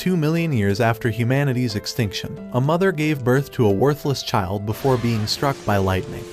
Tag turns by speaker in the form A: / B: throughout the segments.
A: 2 million years after humanity's extinction, a mother gave birth to a worthless child before being struck by lightning.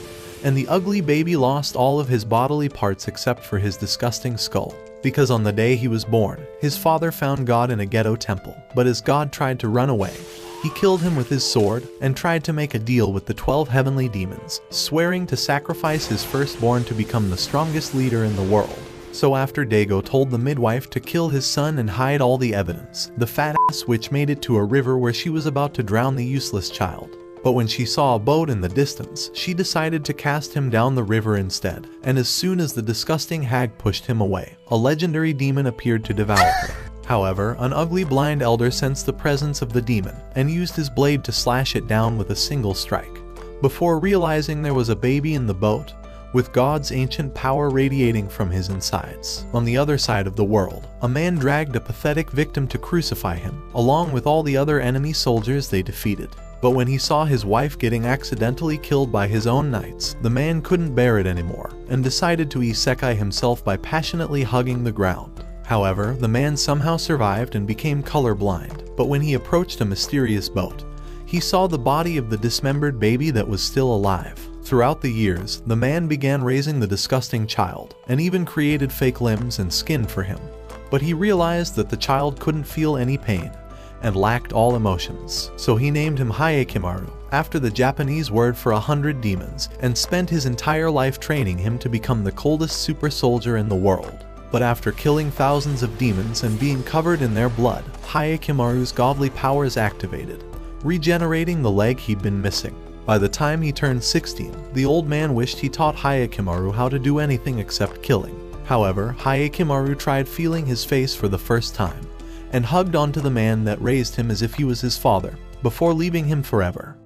A: And the ugly baby lost all of his bodily parts except for his disgusting skull. Because on the day he was born, his father found God in a ghetto temple, but as God tried to run away, he killed him with his sword and tried to make a deal with the 12 heavenly demons, swearing to sacrifice his firstborn to become the strongest leader in the world. So after Dago told the midwife to kill his son and hide all the evidence, the fat ass witch made it to a river where she was about to drown the useless child. But when she saw a boat in the distance, she decided to cast him down the river instead, and as soon as the disgusting hag pushed him away, a legendary demon appeared to devour her. However, an ugly blind elder sensed the presence of the demon and used his blade to slash it down with a single strike. Before realizing there was a baby in the boat, with God's ancient power radiating from his insides. On the other side of the world, a man dragged a pathetic victim to crucify him, along with all the other enemy soldiers they defeated. But when he saw his wife getting accidentally killed by his own knights, the man couldn't bear it anymore, and decided to isekai himself by passionately hugging the ground. However, the man somehow survived and became colorblind, but when he approached a mysterious boat, he saw the body of the dismembered baby that was still alive. Throughout the years, the man began raising the disgusting child, and even created fake limbs and skin for him. But he realized that the child couldn't feel any pain, and lacked all emotions. So he named him Hyakimaru, after the Japanese word for 100 demons, and spent his entire life training him to become the coldest super soldier in the world. But after killing thousands of demons and being covered in their blood, Hyakimaru's godly powers activated, regenerating the leg he'd been missing. By the time he turned 16, the old man wished he taught Hyakimaru how to do anything except killing. However, Hyakimaru tried feeling his face for the first time, and hugged onto the man that raised him as if he was his father, before leaving him forever.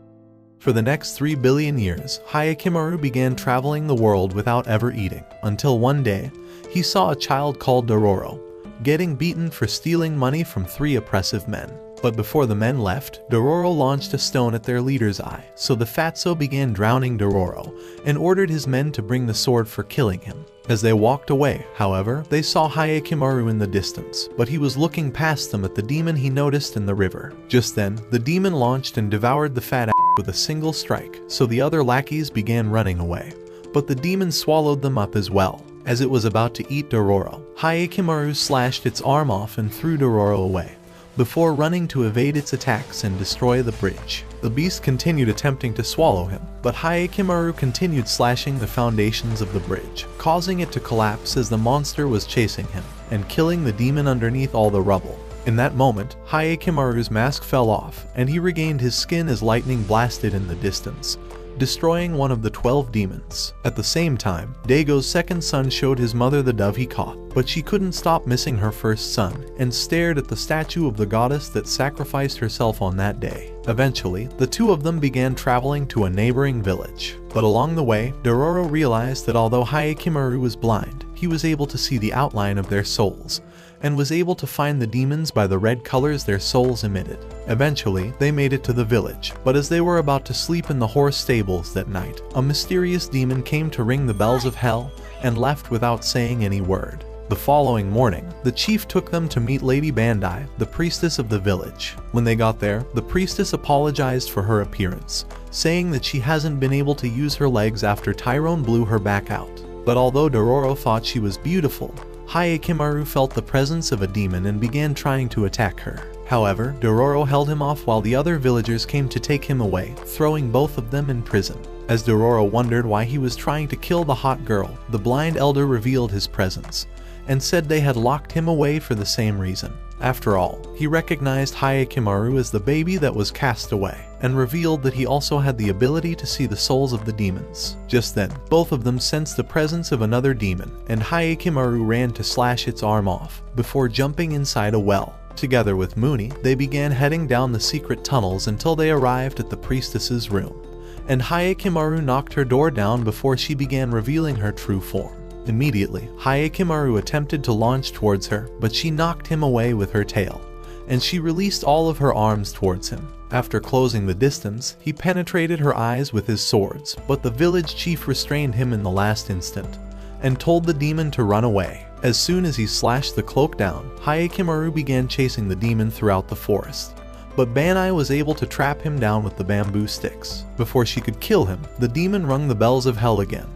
A: For the next 3 billion years, Hyakimaru began traveling the world without ever eating, until one day, he saw a child called Dororo, getting beaten for stealing money from 3 oppressive men. But before the men left, Dororo launched a stone at their leader's eye, so the fatso began drowning Dororo, and ordered his men to bring the sword for killing him. As they walked away, however, they saw Hyakimaru in the distance, but he was looking past them at the demon he noticed in the river. Just then, the demon launched and devoured the fat ass with a single strike, so the other lackeys began running away. But the demon swallowed them up as well. As it was about to eat Dororo, Hyakimaru slashed its arm off and threw Dororo away, before running to evade its attacks and destroy the bridge. The beast continued attempting to swallow him, but Hyakimaru continued slashing the foundations of the bridge, causing it to collapse as the monster was chasing him, and killing the demon underneath all the rubble. In that moment, Hyakimaru's mask fell off, and he regained his skin as lightning blasted in the distance, destroying one of the 12 demons. At the same time, Dago's second son showed his mother the dove he caught, but she couldn't stop missing her first son, and stared at the statue of the goddess that sacrificed herself on that day. Eventually, the two of them began traveling to a neighboring village. But along the way, Dororo realized that although Hyakimaru was blind, he was able to see the outline of their souls, and was able to find the demons by the red colors their souls emitted. Eventually, they made it to the village, but as they were about to sleep in the horse stables that night, a mysterious demon came to ring the bells of hell, and left without saying any word. The following morning, the chief took them to meet Lady Bandai, the priestess of the village. When they got there, the priestess apologized for her appearance, saying that she hasn't been able to use her legs after Tyrone blew her back out. But although Dororo thought she was beautiful, Hyakimaru felt the presence of a demon and began trying to attack her. However, Dororo held him off while the other villagers came to take him away, throwing both of them in prison. As Dororo wondered why he was trying to kill the hot girl, the blind elder revealed his presence, and said they had locked him away for the same reason. After all, he recognized Hyakimaru as the baby that was cast away, and revealed that he also had the ability to see the souls of the demons. Just then, both of them sensed the presence of another demon, and Hyakimaru ran to slash its arm off, before jumping inside a well. Together with Muni, they began heading down the secret tunnels until they arrived at the priestess's room, and Hyakimaru knocked her door down before she began revealing her true form. Immediately, Hyakimaru attempted to launch towards her, but she knocked him away with her tail, and she released all of her arms towards him. After closing the distance, he penetrated her eyes with his swords, but the village chief restrained him in the last instant, and told the demon to run away. As soon as he slashed the cloak down, Hyakimaru began chasing the demon throughout the forest. But Banai was able to trap him down with the bamboo sticks. Before she could kill him, the demon rung the bells of hell again.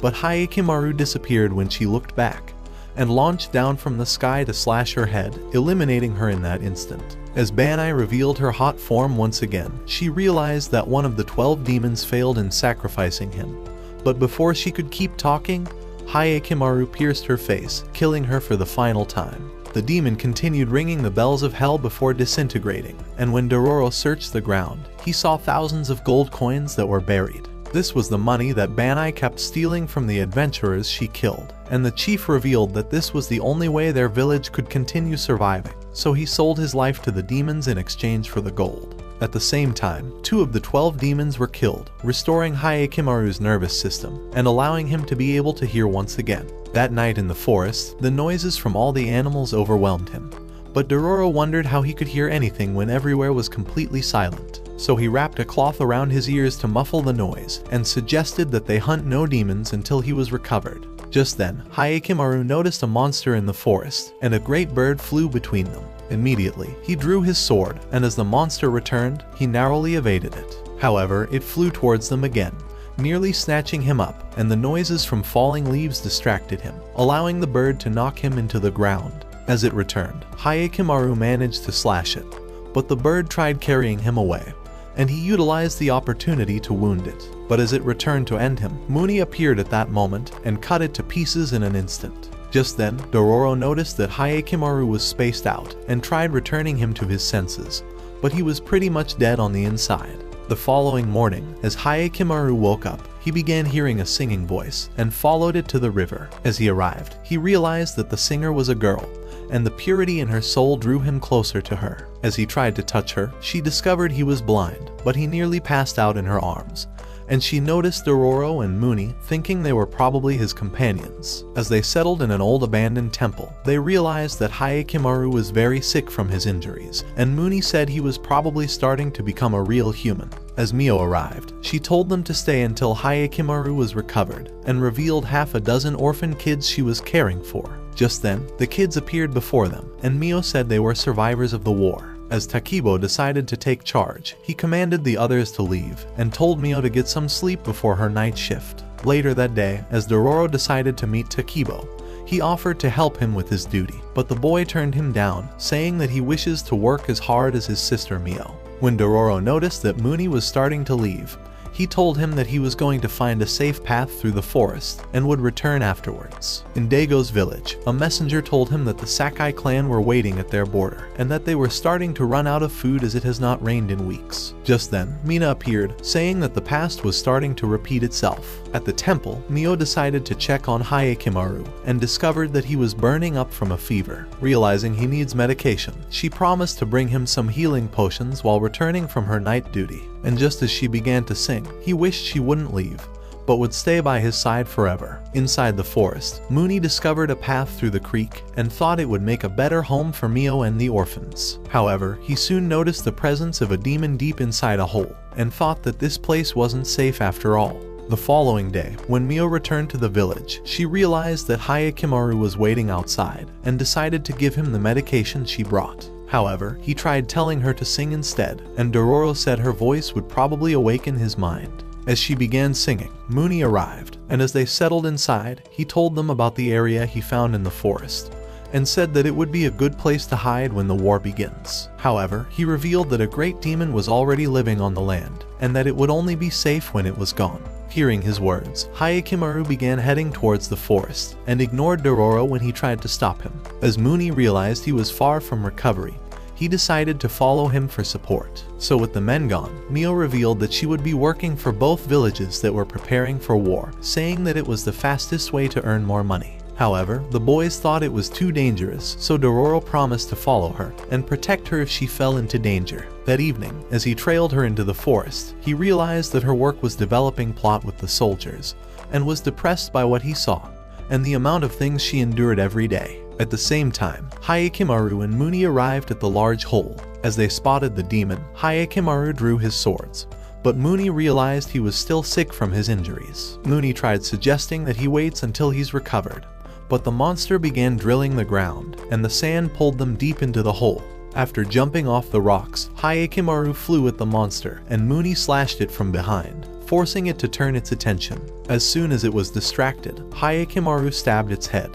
A: But Hyakimaru disappeared when she looked back, and launched down from the sky to slash her head, eliminating her in that instant. As Banai revealed her hot form once again, she realized that one of the 12 demons failed in sacrificing him. But before she could keep talking, Hyakimaru pierced her face, killing her for the final time. The demon continued ringing the bells of hell before disintegrating, and when Dororo searched the ground, he saw thousands of gold coins that were buried. This was the money that Banai kept stealing from the adventurers she killed, and the chief revealed that this was the only way their village could continue surviving, so he sold his life to the demons in exchange for the gold. At the same time, 2 of the 12 demons were killed, restoring Hyakimaru's nervous system, and allowing him to be able to hear once again. That night in the forest, the noises from all the animals overwhelmed him, but Dororo wondered how he could hear anything when everywhere was completely silent. So he wrapped a cloth around his ears to muffle the noise, and suggested that they hunt no demons until he was recovered. Just then, Hyakimaru noticed a monster in the forest, and a great bird flew between them. Immediately, he drew his sword, and as the monster returned, he narrowly evaded it. However, it flew towards them again, nearly snatching him up, and the noises from falling leaves distracted him, allowing the bird to knock him into the ground. As it returned, Hyakimaru managed to slash it, but the bird tried carrying him away, and he utilized the opportunity to wound it. But as it returned to end him, Muni appeared at that moment and cut it to pieces in an instant. Just then, Dororo noticed that Hyakimaru was spaced out and tried returning him to his senses, but he was pretty much dead on the inside. The following morning, as Hyakimaru woke up, he began hearing a singing voice and followed it to the river. As he arrived, he realized that the singer was a girl, and the purity in her soul drew him closer to her. As he tried to touch her, she discovered he was blind, but he nearly passed out in her arms, and she noticed Dororo and Muni, thinking they were probably his companions. As they settled in an old abandoned temple, they realized that Hyakimaru was very sick from his injuries, and Muni said he was probably starting to become a real human. As Mio arrived, she told them to stay until Hyakimaru was recovered, and revealed half a dozen orphan kids she was caring for. Just then, the kids appeared before them, and Mio said they were survivors of the war. As Takibo decided to take charge, he commanded the others to leave, and told Mio to get some sleep before her night shift. Later that day, as Dororo decided to meet Takibo, he offered to help him with his duty, but the boy turned him down, saying that he wishes to work as hard as his sister Mio. When Dororo noticed that Muni was starting to leave, he told him that he was going to find a safe path through the forest and would return afterwards. In Daigo's village, a messenger told him that the Sakai clan were waiting at their border and that they were starting to run out of food as it has not rained in weeks. Just then, Mina appeared, saying that the past was starting to repeat itself. At the temple, Mio decided to check on Hyakimaru and discovered that he was burning up from a fever. Realizing he needs medication, she promised to bring him some healing potions while returning from her night duty. And just as she began to sing, he wished she wouldn't leave, but would stay by his side forever. Inside the forest, Muni discovered a path through the creek and thought it would make a better home for Mio and the orphans. However, he soon noticed the presence of a demon deep inside a hole, and thought that this place wasn't safe after all. The following day, when Mio returned to the village, she realized that Hyakimaru was waiting outside, and decided to give him the medication she brought. However, he tried telling her to sing instead, and Dororo said her voice would probably awaken his mind. As she began singing, Muni arrived, and as they settled inside, he told them about the area he found in the forest, and said that it would be a good place to hide when the war begins. However, he revealed that a great demon was already living on the land, and that it would only be safe when it was gone. Hearing his words, Hyakimaru began heading towards the forest, and ignored Dororo when he tried to stop him. As Muni realized he was far from recovery, he decided to follow him for support. So with the men gone, Mio revealed that she would be working for both villages that were preparing for war, saying that it was the fastest way to earn more money. However, the boys thought it was too dangerous, so Dororo promised to follow her and protect her if she fell into danger. That evening, as he trailed her into the forest, he realized that her work was developing plot with the soldiers, and was depressed by what he saw, and the amount of things she endured every day. At the same time, Hyakimaru and Muni arrived at the large hole. As they spotted the demon, Hyakimaru drew his swords, but Muni realized he was still sick from his injuries. Muni tried suggesting that he waits until he's recovered, But the monster began drilling the ground, and the sand pulled them deep into the hole. After jumping off the rocks, Hyakimaru flew at the monster, and Mooney slashed it from behind, forcing it to turn its attention. As soon as it was distracted, Hyakimaru stabbed its head.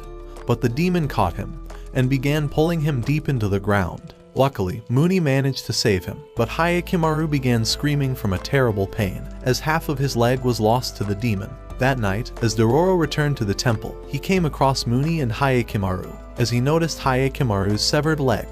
A: But the demon caught him, and began pulling him deep into the ground. Luckily, Mooney managed to save him, but Hyakimaru began screaming from a terrible pain, as half of his leg was lost to the demon. That night, as Dororo returned to the temple, he came across Mooney and Hyakimaru. As he noticed Hyakimaru's severed leg,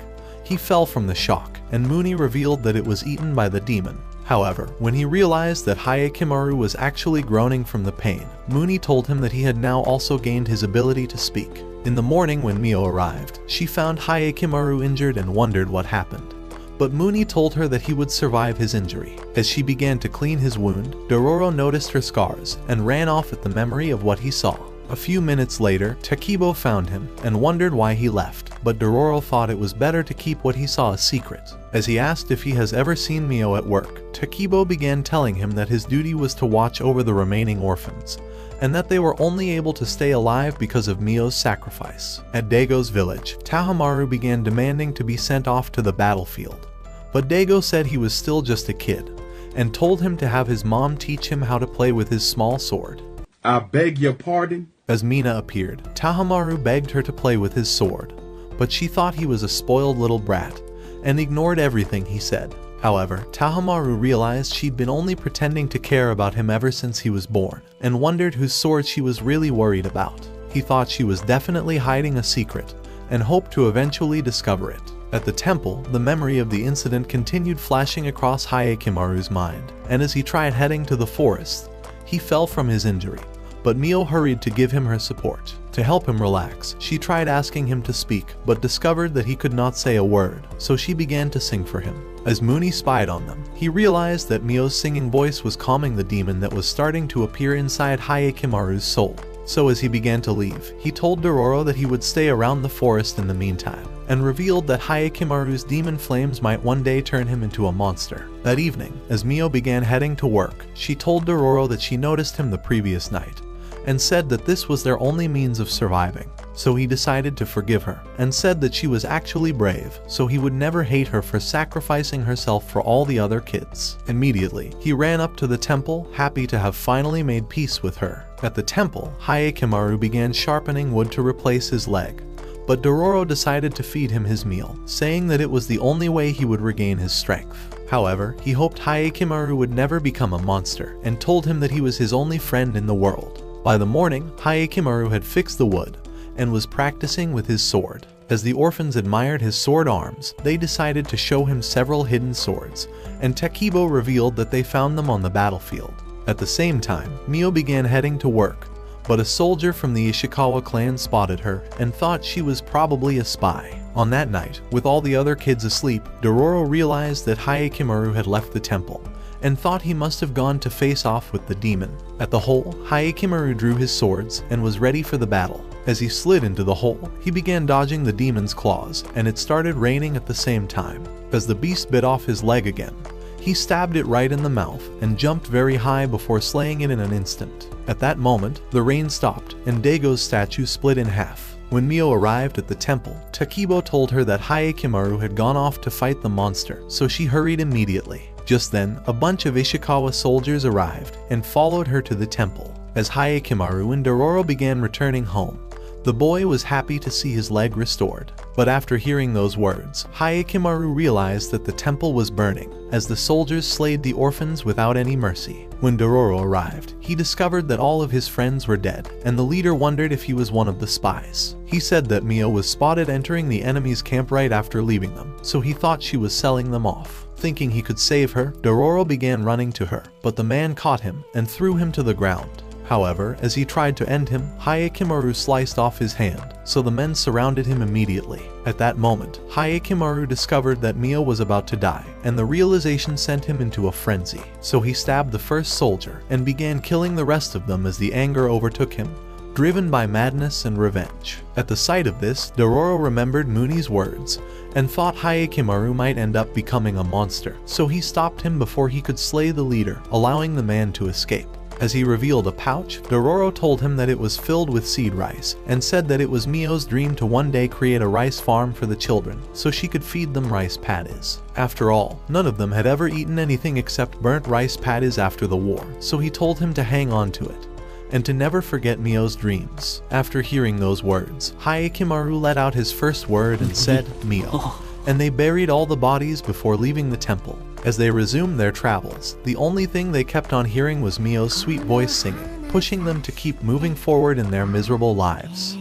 A: he fell from the shock, and Mooney revealed that it was eaten by the demon. However, when he realized that Hyakimaru was actually groaning from the pain, Mooney told him that he had now also gained his ability to speak. In the morning when Mio arrived, she found Hyakimaru injured and wondered what happened. But Mooney told her that he would survive his injury. As she began to clean his wound, Dororo noticed her scars and ran off at the memory of what he saw. A few minutes later, Takibo found him and wondered why he left, but Dororo thought it was better to keep what he saw a secret. As he asked if he has ever seen Mio at work, Takibo began telling him that his duty was to watch over the remaining orphans, and that they were only able to stay alive because of Mio's sacrifice. At Daigo's village, Tahamaru began demanding to be sent off to the battlefield. But Daigo said he was still just a kid, and told him to have his mom teach him how to play with his small sword.
B: I beg your pardon?
A: As Mina appeared, Tahamaru begged her to play with his sword, but she thought he was a spoiled little brat, and ignored everything he said. However, Tahamaru realized she'd been only pretending to care about him ever since he was born, and wondered whose sword she was really worried about. He thought she was definitely hiding a secret, and hoped to eventually discover it. At the temple, the memory of the incident continued flashing across Hyakimaru's mind, and as he tried heading to the forest, he fell from his injury. But Mio hurried to give him her support. To help him relax, she tried asking him to speak, but discovered that he could not say a word, so she began to sing for him. As Mooney spied on them, he realized that Mio's singing voice was calming the demon that was starting to appear inside Hyakimaru's soul. So as he began to leave, he told Dororo that he would stay around the forest in the meantime, and revealed that Hyakimaru's demon flames might one day turn him into a monster. That evening, as Mio began heading to work, she told Dororo that she noticed him the previous night, and said that this was their only means of surviving. So he decided to forgive her, and said that she was actually brave, so he would never hate her for sacrificing herself for all the other kids. Immediately, he ran up to the temple, happy to have finally made peace with her. At the temple, Hyakimaru began sharpening wood to replace his leg, but Dororo decided to feed him his meal, saying that it was the only way he would regain his strength. However, he hoped Hyakimaru would never become a monster, and told him that he was his only friend in the world. By the morning, Hyakimaru had fixed the wood, and was practicing with his sword. As the orphans admired his sword arms, they decided to show him several hidden swords, and Takibo revealed that they found them on the battlefield. At the same time, Mio began heading to work, but a soldier from the Ishikawa clan spotted her and thought she was probably a spy. On that night, with all the other kids asleep, Dororo realized that Hyakimaru had left the temple, and thought he must have gone to face off with the demon. At the hole, Hyakimaru drew his swords and was ready for the battle. As he slid into the hole, he began dodging the demon's claws, and it started raining at the same time. As the beast bit off his leg again, he stabbed it right in the mouth and jumped very high before slaying it in an instant. At that moment, the rain stopped and Daigo's statue split in half. When Mio arrived at the temple, Takibo told her that Hyakimaru had gone off to fight the monster, so she hurried immediately. Just then, a bunch of Ishikawa soldiers arrived and followed her to the temple. As Hyakimaru and Dororo began returning home, the boy was happy to see his leg restored. But after hearing those words, Hyakimaru realized that the temple was burning, as the soldiers slayed the orphans without any mercy. When Dororo arrived, he discovered that all of his friends were dead, and the leader wondered if he was one of the spies. He said that Mio was spotted entering the enemy's camp right after leaving them, so he thought she was selling them off. Thinking he could save her, Dororo began running to her, but the man caught him and threw him to the ground. However, as he tried to end him, Hyakimaru sliced off his hand, so the men surrounded him immediately. At that moment, Hyakimaru discovered that Mio was about to die, and the realization sent him into a frenzy. So he stabbed the first soldier and began killing the rest of them as the anger overtook him, driven by madness and revenge. At the sight of this, Dororo remembered Mooney's words and thought Hyakimaru might end up becoming a monster, so he stopped him before he could slay the leader, allowing the man to escape. As he revealed a pouch, Dororo told him that it was filled with seed rice, and said that it was Mio's dream to one day create a rice farm for the children, so she could feed them rice patties. After all, none of them had ever eaten anything except burnt rice patties after the war, so he told him to hang on to it, and to never forget Mio's dreams. After hearing those words, Hyakimaru let out his first word and said, Mio. And they buried all the bodies before leaving the temple. As they resumed their travels, the only thing they kept on hearing was Mio's sweet voice singing, pushing them to keep moving forward in their miserable lives.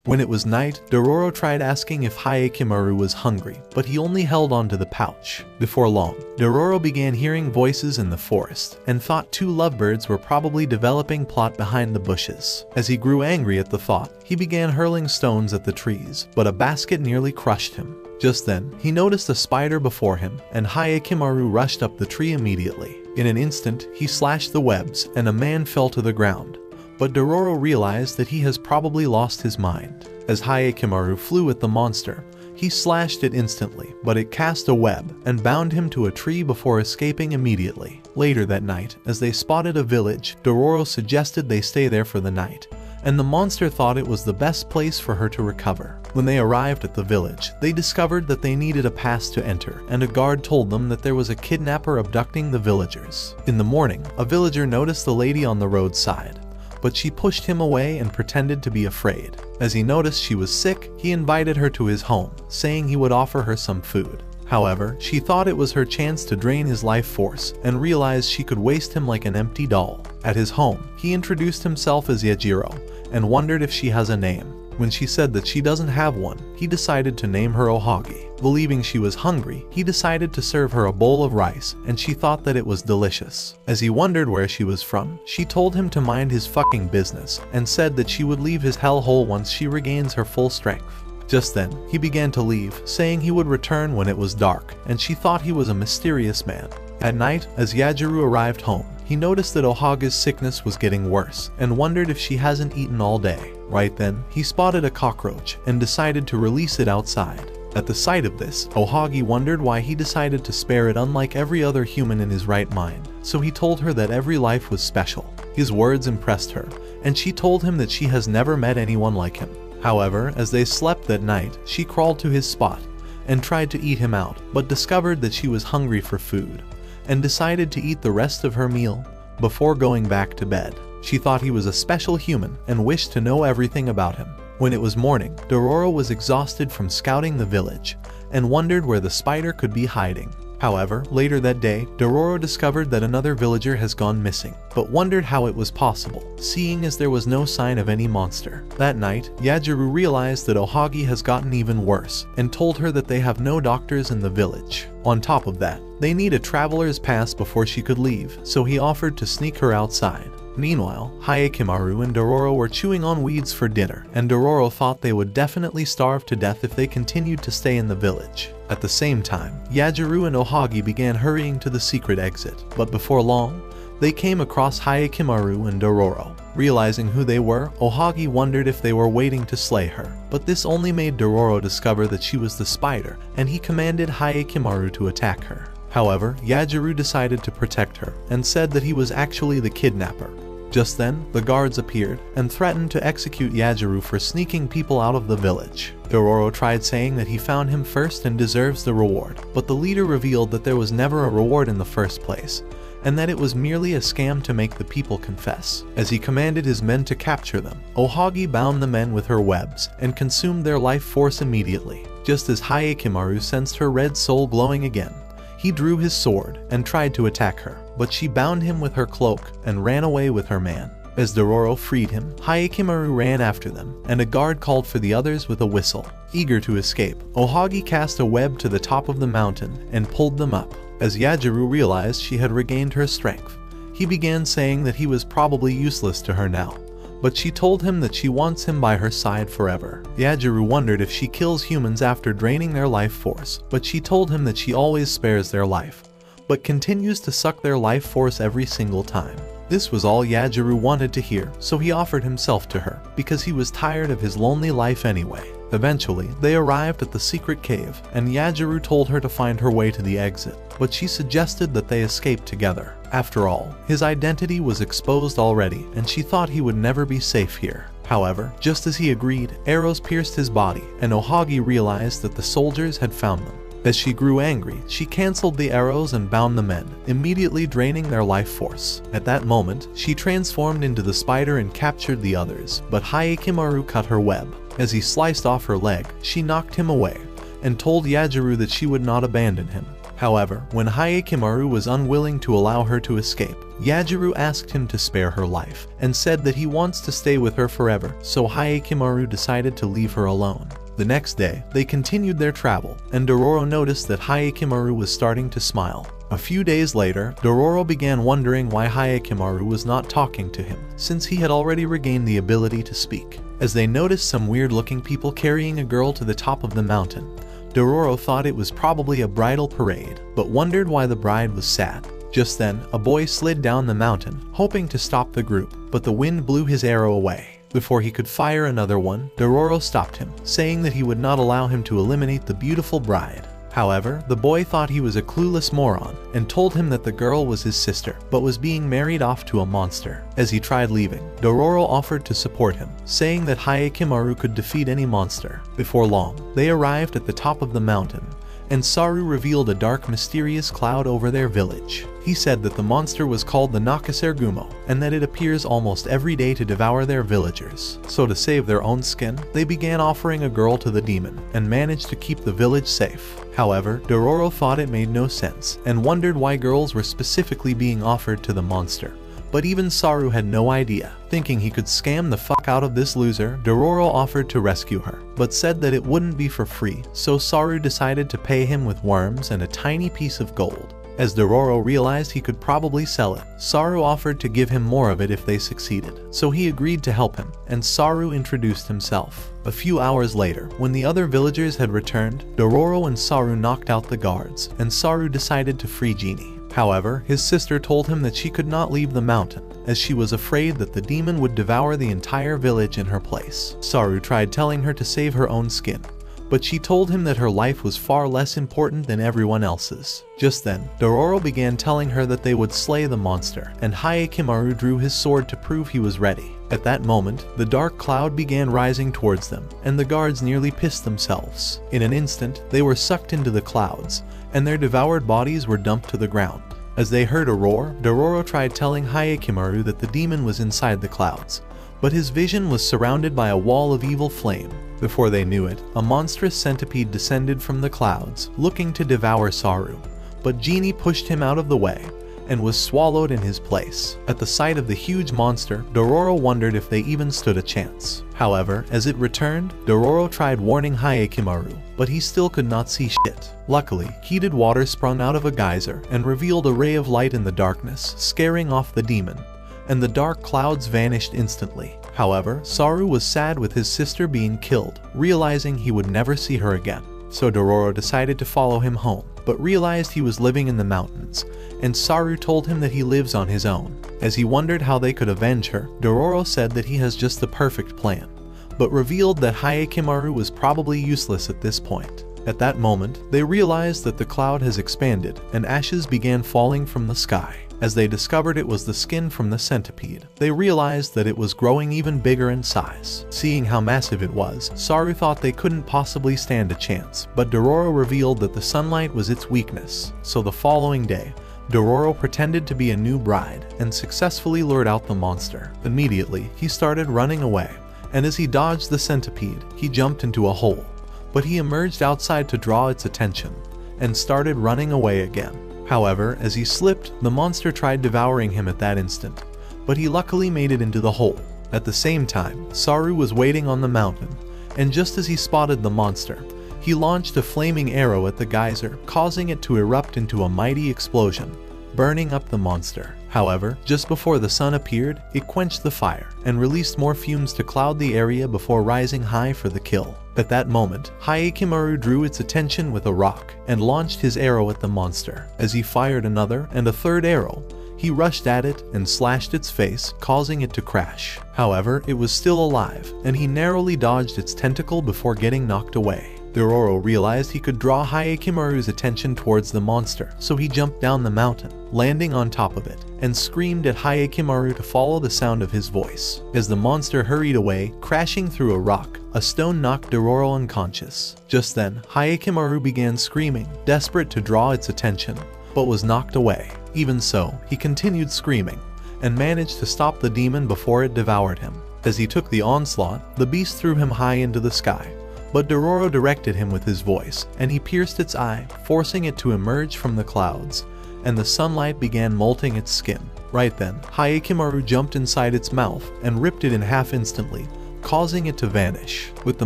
A: When it was night, Dororo tried asking if Hyakimaru was hungry, but he only held onto the pouch. Before long, Dororo began hearing voices in the forest, and thought two lovebirds were probably developing plot behind the bushes. As he grew angry at the thought, he began hurling stones at the trees, but a basket nearly crushed him. Just then, he noticed a spider before him, and Hyakimaru rushed up the tree immediately. In an instant, he slashed the webs, and a man fell to the ground. But Dororo realized that he has probably lost his mind. As Hyakimaru flew at the monster, he slashed it instantly, but it cast a web and bound him to a tree before escaping immediately. Later that night, as they spotted a village, Dororo suggested they stay there for the night, and the monster thought it was the best place for her to recover. When they arrived at the village, they discovered that they needed a pass to enter, and a guard told them that there was a kidnapper abducting the villagers. In the morning, a villager noticed the lady on the roadside, but she pushed him away and pretended to be afraid. As he noticed she was sick, he invited her to his home, saying he would offer her some food. However, she thought it was her chance to drain his life force, and realized she could waste him like an empty doll. At his home, he introduced himself as Yajiro, and wondered if she has a name. When she said that she doesn't have one, he decided to name her Ohagi. Believing she was hungry, he decided to serve her a bowl of rice, and she thought that it was delicious. As he wondered where she was from, she told him to mind his fucking business, and said that she would leave his hellhole once she regains her full strength. Just then, he began to leave, saying he would return when it was dark, and she thought he was a mysterious man. At night, as Yajiru arrived home, he noticed that Ohagi's sickness was getting worse, and wondered if she hasn't eaten all day. Right then, he spotted a cockroach, and decided to release it outside. At the sight of this, Ohagi wondered why he decided to spare it unlike every other human in his right mind, so he told her that every life was special. His words impressed her, and she told him that she has never met anyone like him. However, as they slept that night, she crawled to his spot, and tried to eat him out, but discovered that she was hungry for food, and decided to eat the rest of her meal before going back to bed. She thought he was a special human and wished to know everything about him. When it was morning, Dororo was exhausted from scouting the village and wondered where the spider could be hiding. However, later that day, Dororo discovered that another villager has gone missing, but wondered how it was possible, seeing as there was no sign of any monster. That night, Yajiru realized that Ohagi has gotten even worse, and told her that they have no doctors in the village. On top of that, they need a traveler's pass before she could leave, so he offered to sneak her outside. Meanwhile, Hyakimaru and Dororo were chewing on weeds for dinner, and Dororo thought they would definitely starve to death if they continued to stay in the village. At the same time, Yajiru and Ohagi began hurrying to the secret exit, but before long, they came across Hyakimaru and Dororo. Realizing who they were, Ohagi wondered if they were waiting to slay her, but this only made Dororo discover that she was the spider, and he commanded Hyakimaru to attack her. However, Yajiru decided to protect her, and said that he was actually the kidnapper. Just then, the guards appeared and threatened to execute Yajiru for sneaking people out of the village. Dororo tried saying that he found him first and deserves the reward, but the leader revealed that there was never a reward in the first place, and that it was merely a scam to make the people confess. As he commanded his men to capture them, Ohagi bound the men with her webs and consumed their life force immediately. Just as Hyakimaru sensed her red soul glowing again, he drew his sword and tried to attack her, but she bound him with her cloak and ran away with her man. As Dororo freed him, Hyakimaru ran after them, and a guard called for the others with a whistle. Eager to escape, Ohagi cast a web to the top of the mountain and pulled them up. As Yajiru realized she had regained her strength, he began saying that he was probably useless to her now, but she told him that she wants him by her side forever. Yajiru wondered if she kills humans after draining their life force, but she told him that she always spares their life, but continues to suck their life force every single time. This was all Yajiru wanted to hear, so he offered himself to her, because he was tired of his lonely life anyway. Eventually, they arrived at the secret cave, and Yajiru told her to find her way to the exit, but she suggested that they escape together. After all, his identity was exposed already, and she thought he would never be safe here. However, just as he agreed, arrows pierced his body, and Ohagi realized that the soldiers had found them. As she grew angry, she cancelled the arrows and bound the men, immediately draining their life force. At that moment, she transformed into the spider and captured the others, but Hyakimaru cut her web. As he sliced off her leg, she knocked him away, and told Yajiru that she would not abandon him. However, when Hyakimaru was unwilling to allow her to escape, Yajiru asked him to spare her life, and said that he wants to stay with her forever, so Hyakimaru decided to leave her alone. The next day, they continued their travel, and Dororo noticed that Hyakimaru was starting to smile. A few days later, Dororo began wondering why Hyakimaru was not talking to him, since he had already regained the ability to speak. As they noticed some weird-looking people carrying a girl to the top of the mountain, Dororo thought it was probably a bridal parade, but wondered why the bride was sad. Just then, a boy slid down the mountain, hoping to stop the group, but the wind blew his arrow away. Before he could fire another one, Dororo stopped him, saying that he would not allow him to eliminate the beautiful bride. However, the boy thought he was a clueless moron, and told him that the girl was his sister, but was being married off to a monster. As he tried leaving, Dororo offered to support him, saying that Hyakimaru could defeat any monster. Before long, they arrived at the top of the mountain, and Saru revealed a dark, mysterious cloud over their village. He said that the monster was called the Nakasergumo, and that it appears almost every day to devour their villagers. So to save their own skin, they began offering a girl to the demon, and managed to keep the village safe. However, Dororo thought it made no sense, and wondered why girls were specifically being offered to the monster. But even Saru had no idea. Thinking he could scam the fuck out of this loser, Dororo offered to rescue her, but said that it wouldn't be for free, so Saru decided to pay him with worms and a tiny piece of gold. As Dororo realized he could probably sell it, Saru offered to give him more of it if they succeeded, so he agreed to help him, and Saru introduced himself. A few hours later, when the other villagers had returned, Dororo and Saru knocked out the guards, and Saru decided to free Genie. However, his sister told him that she could not leave the mountain, as she was afraid that the demon would devour the entire village in her place. Saru tried telling her to save her own skin, but she told him that her life was far less important than everyone else's. Just then, Dororo began telling her that they would slay the monster, and Hyakimaru drew his sword to prove he was ready. At that moment, the dark cloud began rising towards them, and the guards nearly pissed themselves. In an instant, they were sucked into the clouds, and their devoured bodies were dumped to the ground. As they heard a roar, Dororo tried telling Hyakimaru that the demon was inside the clouds, but his vision was surrounded by a wall of evil flame. Before they knew it, a monstrous centipede descended from the clouds, looking to devour Saru, but Genie pushed him out of the way, and was swallowed in his place. At the sight of the huge monster, Dororo wondered if they even stood a chance. However, as it returned, Dororo tried warning Hyakimaru, but he still could not see shit. Luckily, heated water sprung out of a geyser and revealed a ray of light in the darkness, scaring off the demon, and the dark clouds vanished instantly. However, Saru was sad with his sister being killed, realizing he would never see her again. So Dororo decided to follow him home, but realized he was living in the mountains, and Saru told him that he lives on his own. As he wondered how they could avenge her, Dororo said that he has just the perfect plan, but revealed that Hyakimaru was probably useless at this point. At that moment, they realized that the cloud has expanded, and ashes began falling from the sky. As they discovered it was the skin from the centipede, they realized that it was growing even bigger in size. Seeing how massive it was, Saru thought they couldn't possibly stand a chance, but Dororo revealed that the sunlight was its weakness. So the following day, Dororo pretended to be a new bride, and successfully lured out the monster. Immediately, he started running away, and as he dodged the centipede, he jumped into a hole. But he emerged outside to draw its attention, and started running away again. However, as he slipped, the monster tried devouring him at that instant, but he luckily made it into the hole. At the same time, Saru was waiting on the mountain, and just as he spotted the monster, he launched a flaming arrow at the geyser, causing it to erupt into a mighty explosion, burning up the monster. However, just before the sun appeared, it quenched the fire, and released more fumes to cloud the area before rising high for the kill. At that moment, Hyakimaru drew its attention with a rock, and launched his arrow at the monster. As he fired another and a third arrow, he He rushed at it and slashed its face, causing it to crash. However, it was still alive, and he narrowly dodged its tentacle before getting knocked away. Dororo realized he could draw Hyakkimaru's attention towards the monster, so he jumped down the mountain, landing on top of it, and screamed at Hyakkimaru to follow the sound of his voice. As the monster hurried away, crashing through a rock, a stone knocked Dororo unconscious. Just then, Hyakkimaru began screaming, desperate to draw its attention, but was knocked away. Even so, he continued screaming, and managed to stop the demon before it devoured him. As he took the onslaught, the beast threw him high into the sky. But Dororo directed him with his voice, and he pierced its eye, forcing it to emerge from the clouds, and the sunlight began molting its skin. Right then, Hyakkimaru jumped inside its mouth and ripped it in half instantly, causing it to vanish. With the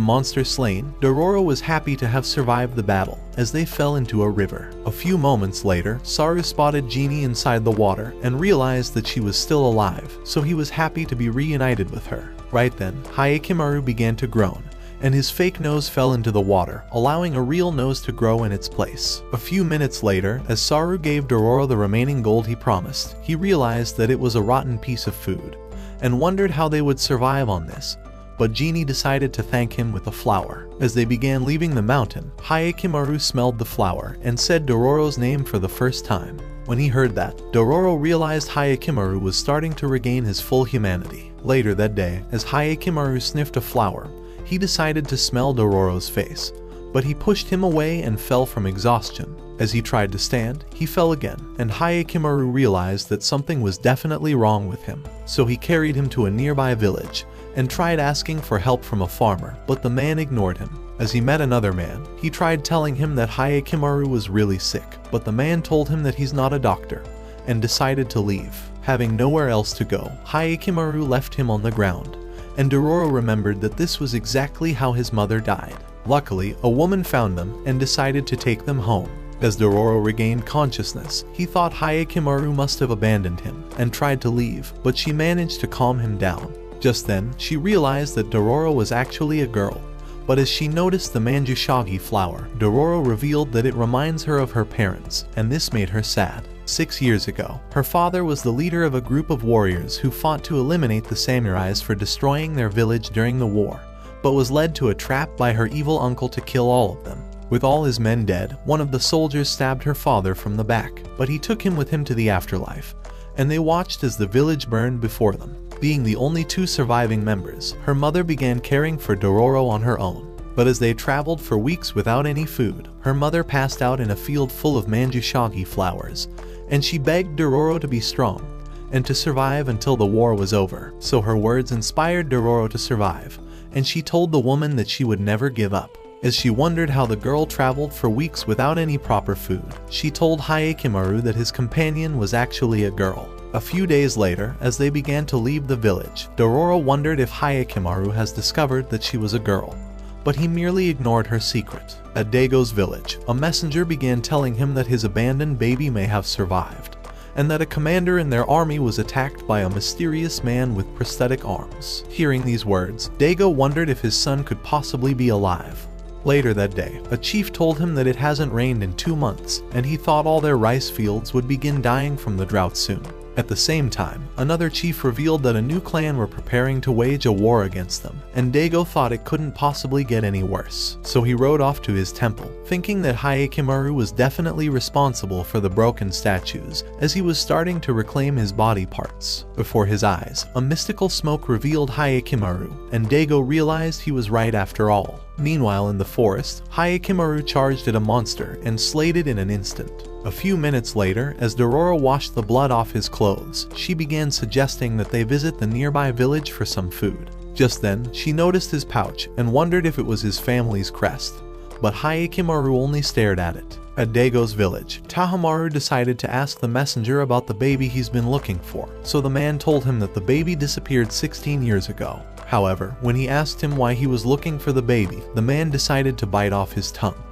A: monster slain, Dororo was happy to have survived the battle, as they fell into a river. A few moments later, Saru spotted Genie inside the water and realized that she was still alive, so he was happy to be reunited with her. Right then, Hyakkimaru began to groan, and his fake nose fell into the water, allowing a real nose to grow in its place. A few minutes later, as Saru gave Dororo the remaining gold he promised, he realized that it was a rotten piece of food, and wondered how they would survive on this. But Genie decided to thank him with a flower. As they began leaving the mountain, Hyakkimaru smelled the flower and said Dororo's name for the first time. When he heard that, Dororo realized Hyakkimaru was starting to regain his full humanity. Later that day, as Hyakkimaru sniffed a flower, he decided to smell Dororo's face, but he pushed him away and fell from exhaustion. As he tried to stand, he fell again, and Hyakkimaru realized that something was definitely wrong with him. So he carried him to a nearby village and tried asking for help from a farmer, but the man ignored him. As he met another man, he tried telling him that Hyakkimaru was really sick, but the man told him that he's not a doctor, and decided to leave. Having nowhere else to go, Hyakkimaru left him on the ground, and Dororo remembered that this was exactly how his mother died. Luckily, a woman found them and decided to take them home. As Dororo regained consciousness, he thought Hyakkimaru must have abandoned him and tried to leave, but she managed to calm him down. Just then, she realized that Dororo was actually a girl, but as she noticed the Manjushagi flower, Dororo revealed that it reminds her of her parents, and this made her sad. 6 years ago, her father was the leader of a group of warriors who fought to eliminate the samurais for destroying their village during the war, but was led to a trap by her evil uncle to kill all of them. With all his men dead, one of the soldiers stabbed her father from the back, but he took him with him to the afterlife, and they watched as the village burned before them. Being the only 2 surviving members, her mother began caring for Dororo on her own. But as they traveled for weeks without any food, her mother passed out in a field full of Manjushagi flowers, and she begged Dororo to be strong and to survive until the war was over. So her words inspired Dororo to survive, and she told the woman that she would never give up. As she wondered how the girl traveled for weeks without any proper food, she told Hyakkimaru that his companion was actually a girl. A few days later, as they began to leave the village, Dororo wondered if Hyakkimaru has discovered that she was a girl, but he merely ignored her secret. At Daigo's village, a messenger began telling him that his abandoned baby may have survived, and that a commander in their army was attacked by a mysterious man with prosthetic arms. Hearing these words, Daigo wondered if his son could possibly be alive. Later that day, a chief told him that it hasn't rained in 2 months, and he thought all their rice fields would begin dying from the drought soon. At the same time, another chief revealed that a new clan were preparing to wage a war against them, and Daigo thought it couldn't possibly get any worse. So he rode off to his temple, thinking that Hyakkimaru was definitely responsible for the broken statues, as he was starting to reclaim his body parts. Before his eyes, a mystical smoke revealed Hyakkimaru, and Daigo realized he was right after all. Meanwhile, in the forest, Hyakkimaru charged at a monster and slayed it in an instant. A few minutes later, as Dororo washed the blood off his clothes, she began suggesting that they visit the nearby village for some food. Just then, she noticed his pouch and wondered if it was his family's crest, but Hyakkimaru only stared at it. At Daigo's village, Tahamaru decided to ask the messenger about the baby he's been looking for, so the man told him that the baby disappeared 16 years ago. However, when he asked him why he was looking for the baby, the man decided to bite off his tongue,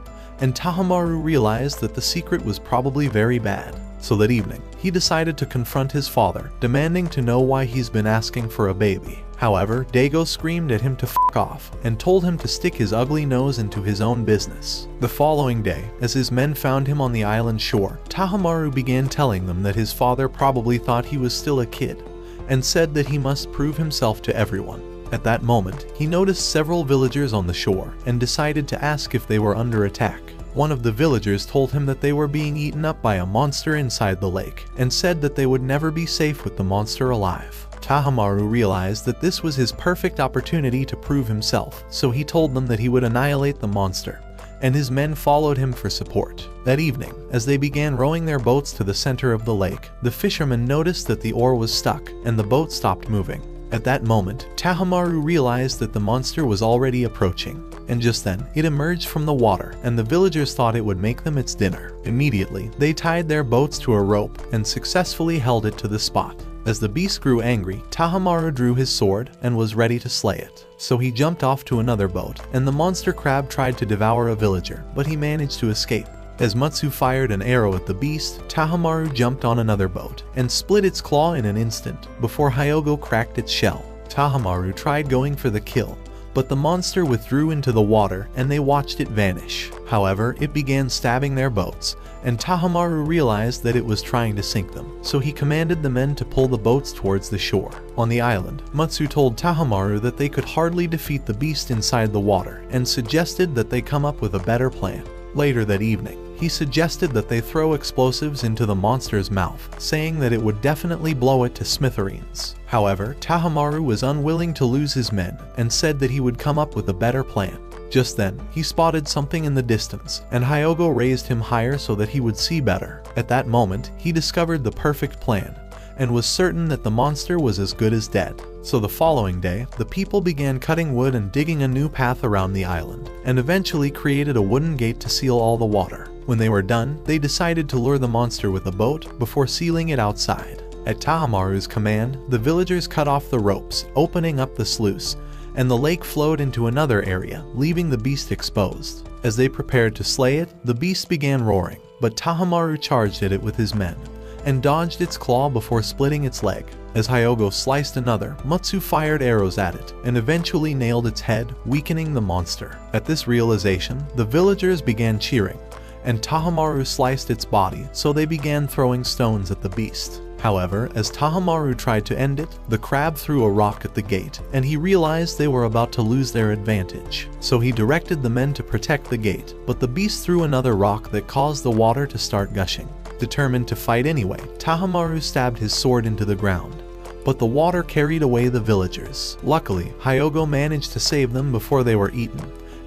A: and Tahamaru realized that the secret was probably very bad. So that evening, he decided to confront his father, demanding to know why he's been asking for a baby. However, Dago screamed at him to f off and told him to stick his ugly nose into his own business. The following day, as his men found him on the island shore, Tahamaru began telling them that his father probably thought he was still a kid and said that he must prove himself to everyone. At that moment, he noticed several villagers on the shore and decided to ask if they were under attack. One of the villagers told him that they were being eaten up by a monster inside the lake and said that they would never be safe with the monster alive. Tahamaru realized that this was his perfect opportunity to prove himself, so he told them that he would annihilate the monster, and his men followed him for support. That evening, as they began rowing their boats to the center of the lake, the fishermen noticed that the oar was stuck and the boat stopped moving. At that moment, Tahamaru realized that the monster was already approaching, and just then, it emerged from the water, and the villagers thought it would make them its dinner. Immediately, they tied their boats to a rope and successfully held it to the spot. As the beast grew angry, Tahamaru drew his sword and was ready to slay it. So he jumped off to another boat, and the monster crab tried to devour a villager, but he managed to escape. As Matsu fired an arrow at the beast, Tahamaru jumped on another boat and split its claw in an instant before Hyogo cracked its shell. Tahamaru tried going for the kill, but the monster withdrew into the water and they watched it vanish. However, it began stabbing their boats, and Tahamaru realized that it was trying to sink them, so he commanded the men to pull the boats towards the shore. On the island, Matsu told Tahamaru that they could hardly defeat the beast inside the water and suggested that they come up with a better plan. Later that evening, he suggested that they throw explosives into the monster's mouth, saying that it would definitely blow it to smithereens. However, Tahamaru was unwilling to lose his men and said that he would come up with a better plan. Just then, he spotted something in the distance, and Hyogo raised him higher so that he would see better. At that moment, he discovered the perfect plan, and was certain that the monster was as good as dead. So the following day, the people began cutting wood and digging a new path around the island, and eventually created a wooden gate to seal all the water. When they were done, they decided to lure the monster with a boat before sealing it outside. At Tahamaru's command, the villagers cut off the ropes, opening up the sluice, and the lake flowed into another area, leaving the beast exposed. As they prepared to slay it, the beast began roaring, but Tahamaru charged at it with his men, and dodged its claw before splitting its leg. As Hyogo sliced another, Matsu fired arrows at it, and eventually nailed its head, weakening the monster. At this realization, the villagers began cheering, and Tahamaru sliced its body, so they began throwing stones at the beast. However, as Tahamaru tried to end it, the crab threw a rock at the gate, and he realized they were about to lose their advantage. So he directed the men to protect the gate, but the beast threw another rock that caused the water to start gushing. Determined to fight anyway, Tahamaru stabbed his sword into the ground, but the water carried away the villagers. Luckily, Hyogo managed to save them before they were eaten,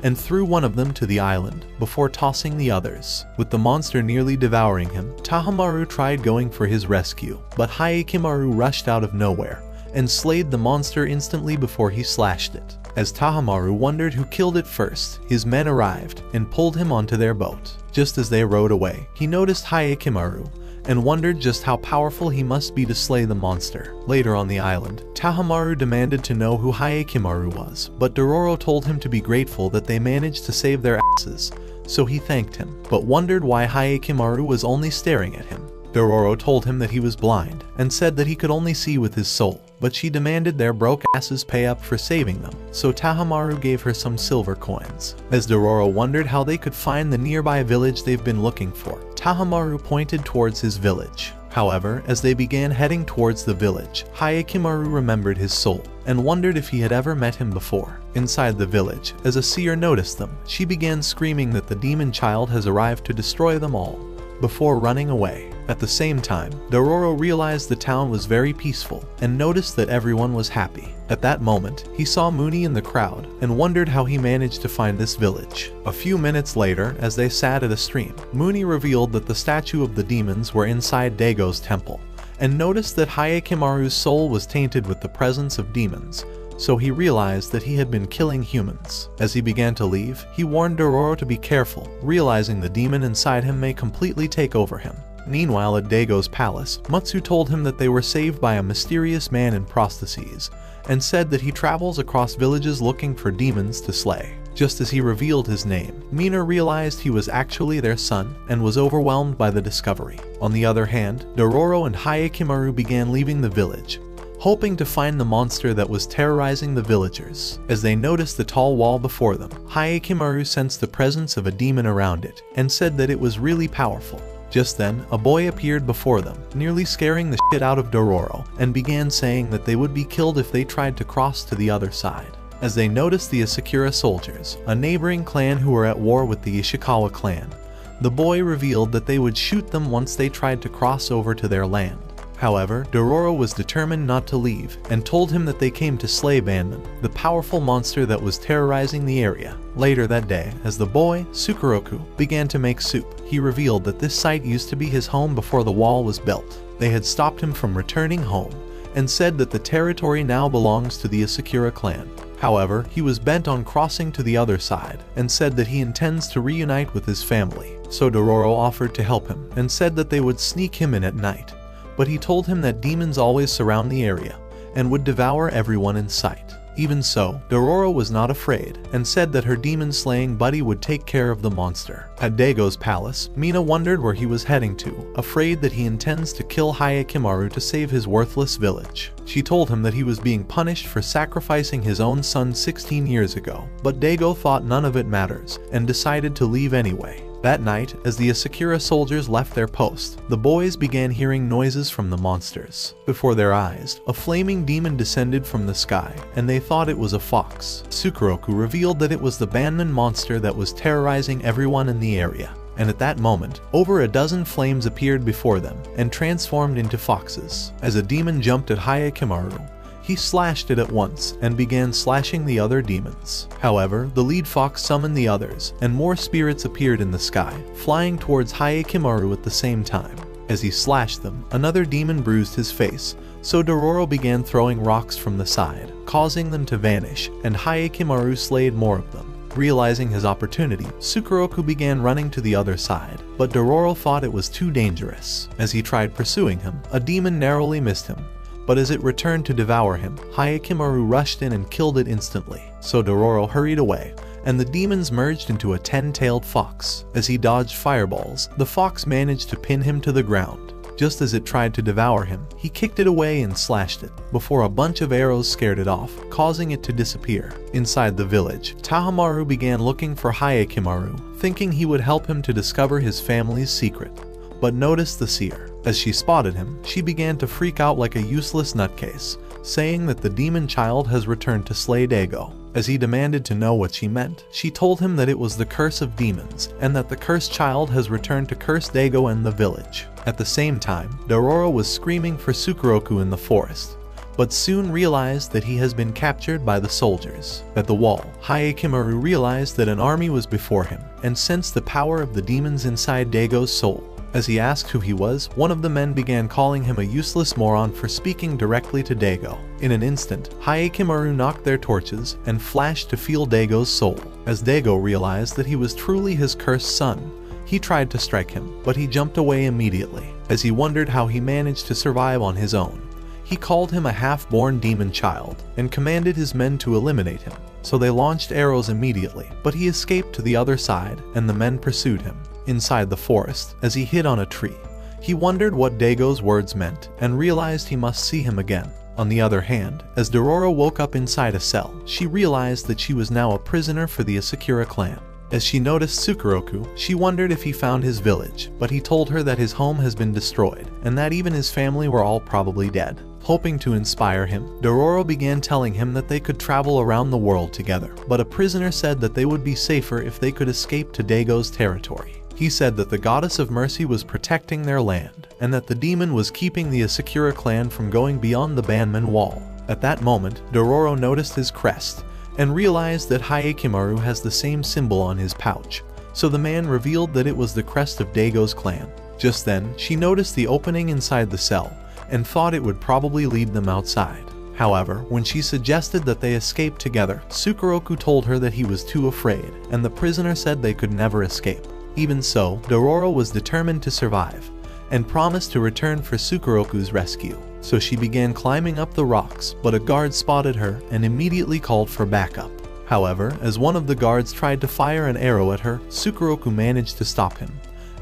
A: and threw one of them to the island, before tossing the others. With the monster nearly devouring him, Tahamaru tried going for his rescue, but Hyakimaru rushed out of nowhere, and slayed the monster instantly before he slashed it. As Tahamaru wondered who killed it first, his men arrived, and pulled him onto their boat. Just as they rowed away, he noticed Hyakimaru, and wondered just how powerful he must be to slay the monster. Later on the island, Tahamaru demanded to know who Hyakimaru was, but Dororo told him to be grateful that they managed to save their asses, so he thanked him, but wondered why Hyakimaru was only staring at him. Dororo told him that he was blind, and said that he could only see with his soul, but she demanded their broke asses pay up for saving them, so Tahamaru gave her some silver coins. As Dororo wondered how they could find the nearby village they've been looking for, Tahamaru pointed towards his village. However, as they began heading towards the village, Hyakimaru remembered his soul, and wondered if he had ever met him before. Inside the village, as a seer noticed them, she began screaming that the demon child has arrived to destroy them all, before running away. At the same time, Dororo realized the town was very peaceful, and noticed that everyone was happy. At that moment, he saw Mooney in the crowd, and wondered how he managed to find this village. A few minutes later, as they sat at a stream, Mooney revealed that the statue of the demons were inside Dago's temple, and noticed that Hyakimaru's soul was tainted with the presence of demons, so he realized that he had been killing humans. As he began to leave, he warned Dororo to be careful, realizing the demon inside him may completely take over him. Meanwhile, at Dago's palace, Matsu told him that they were saved by a mysterious man in prostheses, and said that he travels across villages looking for demons to slay. Just as he revealed his name, Mina realized he was actually their son, and was overwhelmed by the discovery. On the other hand, Dororo and Hyakimaru began leaving the village, hoping to find the monster that was terrorizing the villagers. As they noticed the tall wall before them, Hayakimaru sensed the presence of a demon around it and said that it was really powerful. Just then, a boy appeared before them, nearly scaring the shit out of Dororo, and began saying that they would be killed if they tried to cross to the other side. As they noticed the Asakura soldiers, a neighboring clan who were at war with the Ishikawa clan, the boy revealed that they would shoot them once they tried to cross over to their land. However, Dororo was determined not to leave, and told him that they came to slay Banman, the powerful monster that was terrorizing the area. Later that day, as the boy, Sukuroku, began to make soup, he revealed that this site used to be his home before the wall was built. They had stopped him from returning home, and said that the territory now belongs to the Asakura clan. However, he was bent on crossing to the other side, and said that he intends to reunite with his family. So Dororo offered to help him, and said that they would sneak him in at night. But he told him that demons always surround the area, and would devour everyone in sight. Even so, Dororo was not afraid, and said that her demon-slaying buddy would take care of the monster. At Daigo's palace, Mina wondered where he was heading to, afraid that he intends to kill Hayakimaru to save his worthless village. She told him that he was being punished for sacrificing his own son 16 years ago, but Daigo thought none of it matters, and decided to leave anyway. That night, as the Asakura soldiers left their post, the boys began hearing noises from the monsters. Before their eyes, a flaming demon descended from the sky, and they thought it was a fox. Sukuroku revealed that it was the Banman monster that was terrorizing everyone in the area. And at that moment, over a dozen flames appeared before them, and transformed into foxes. As a demon jumped at Hayakimaru, he slashed it at once and began slashing the other demons. However, the lead fox summoned the others, and more spirits appeared in the sky, flying towards Hayakimaru at the same time. As he slashed them, another demon bruised his face, so Dororo began throwing rocks from the side, causing them to vanish, and Hayakimaru slayed more of them. Realizing his opportunity, Sukuroku began running to the other side, but Dororo thought it was too dangerous. As he tried pursuing him, a demon narrowly missed him. But as it returned to devour him, Hayakimaru rushed in and killed it instantly. So Dororo hurried away, and the demons merged into a 10-tailed fox. As he dodged fireballs, the fox managed to pin him to the ground. Just as it tried to devour him, he kicked it away and slashed it, before a bunch of arrows scared it off, causing it to disappear. Inside the village, Tahamaru began looking for Hayakimaru, thinking he would help him to discover his family's secret, but noticed the seer. As she spotted him, she began to freak out like a useless nutcase, saying that the demon child has returned to slay Daigo. As he demanded to know what she meant, she told him that it was the curse of demons, and that the cursed child has returned to curse Daigo and the village. At the same time, Dororo was screaming for Sukuroku in the forest, but soon realized that he has been captured by the soldiers. At the wall, Hayakimaru realized that an army was before him, and sensed the power of the demons inside Daigo's soul. As he asked who he was, one of the men began calling him a useless moron for speaking directly to Daigo. In an instant, Hayakimaru knocked their torches and flashed to feel Daigo's soul. As Daigo realized that he was truly his cursed son, he tried to strike him, but he jumped away immediately. As he wondered how he managed to survive on his own, he called him a half-born demon child and commanded his men to eliminate him. So they launched arrows immediately, but he escaped to the other side and the men pursued him. Inside the forest, as he hid on a tree, he wondered what Daigo's words meant and realized he must see him again. On the other hand, as Dororo woke up inside a cell, she realized that she was now a prisoner for the Asakura clan. As she noticed Sukuroku, she wondered if he found his village, but he told her that his home has been destroyed and that even his family were all probably dead. Hoping to inspire him, Dororo began telling him that they could travel around the world together, but a prisoner said that they would be safer if they could escape to Daigo's territory. He said that the goddess of mercy was protecting their land, and that the demon was keeping the Asakura clan from going beyond the Banman wall. At that moment, Dororo noticed his crest, and realized that Hayakimaru has the same symbol on his pouch, so the man revealed that it was the crest of Daigo's clan. Just then, she noticed the opening inside the cell, and thought it would probably lead them outside. However, when she suggested that they escape together, Sukuroku told her that he was too afraid, and the prisoner said they could never escape. Even so, Dororo was determined to survive, and promised to return for Sukuroku's rescue. So she began climbing up the rocks, but a guard spotted her and immediately called for backup. However, as one of the guards tried to fire an arrow at her, Sukuroku managed to stop him,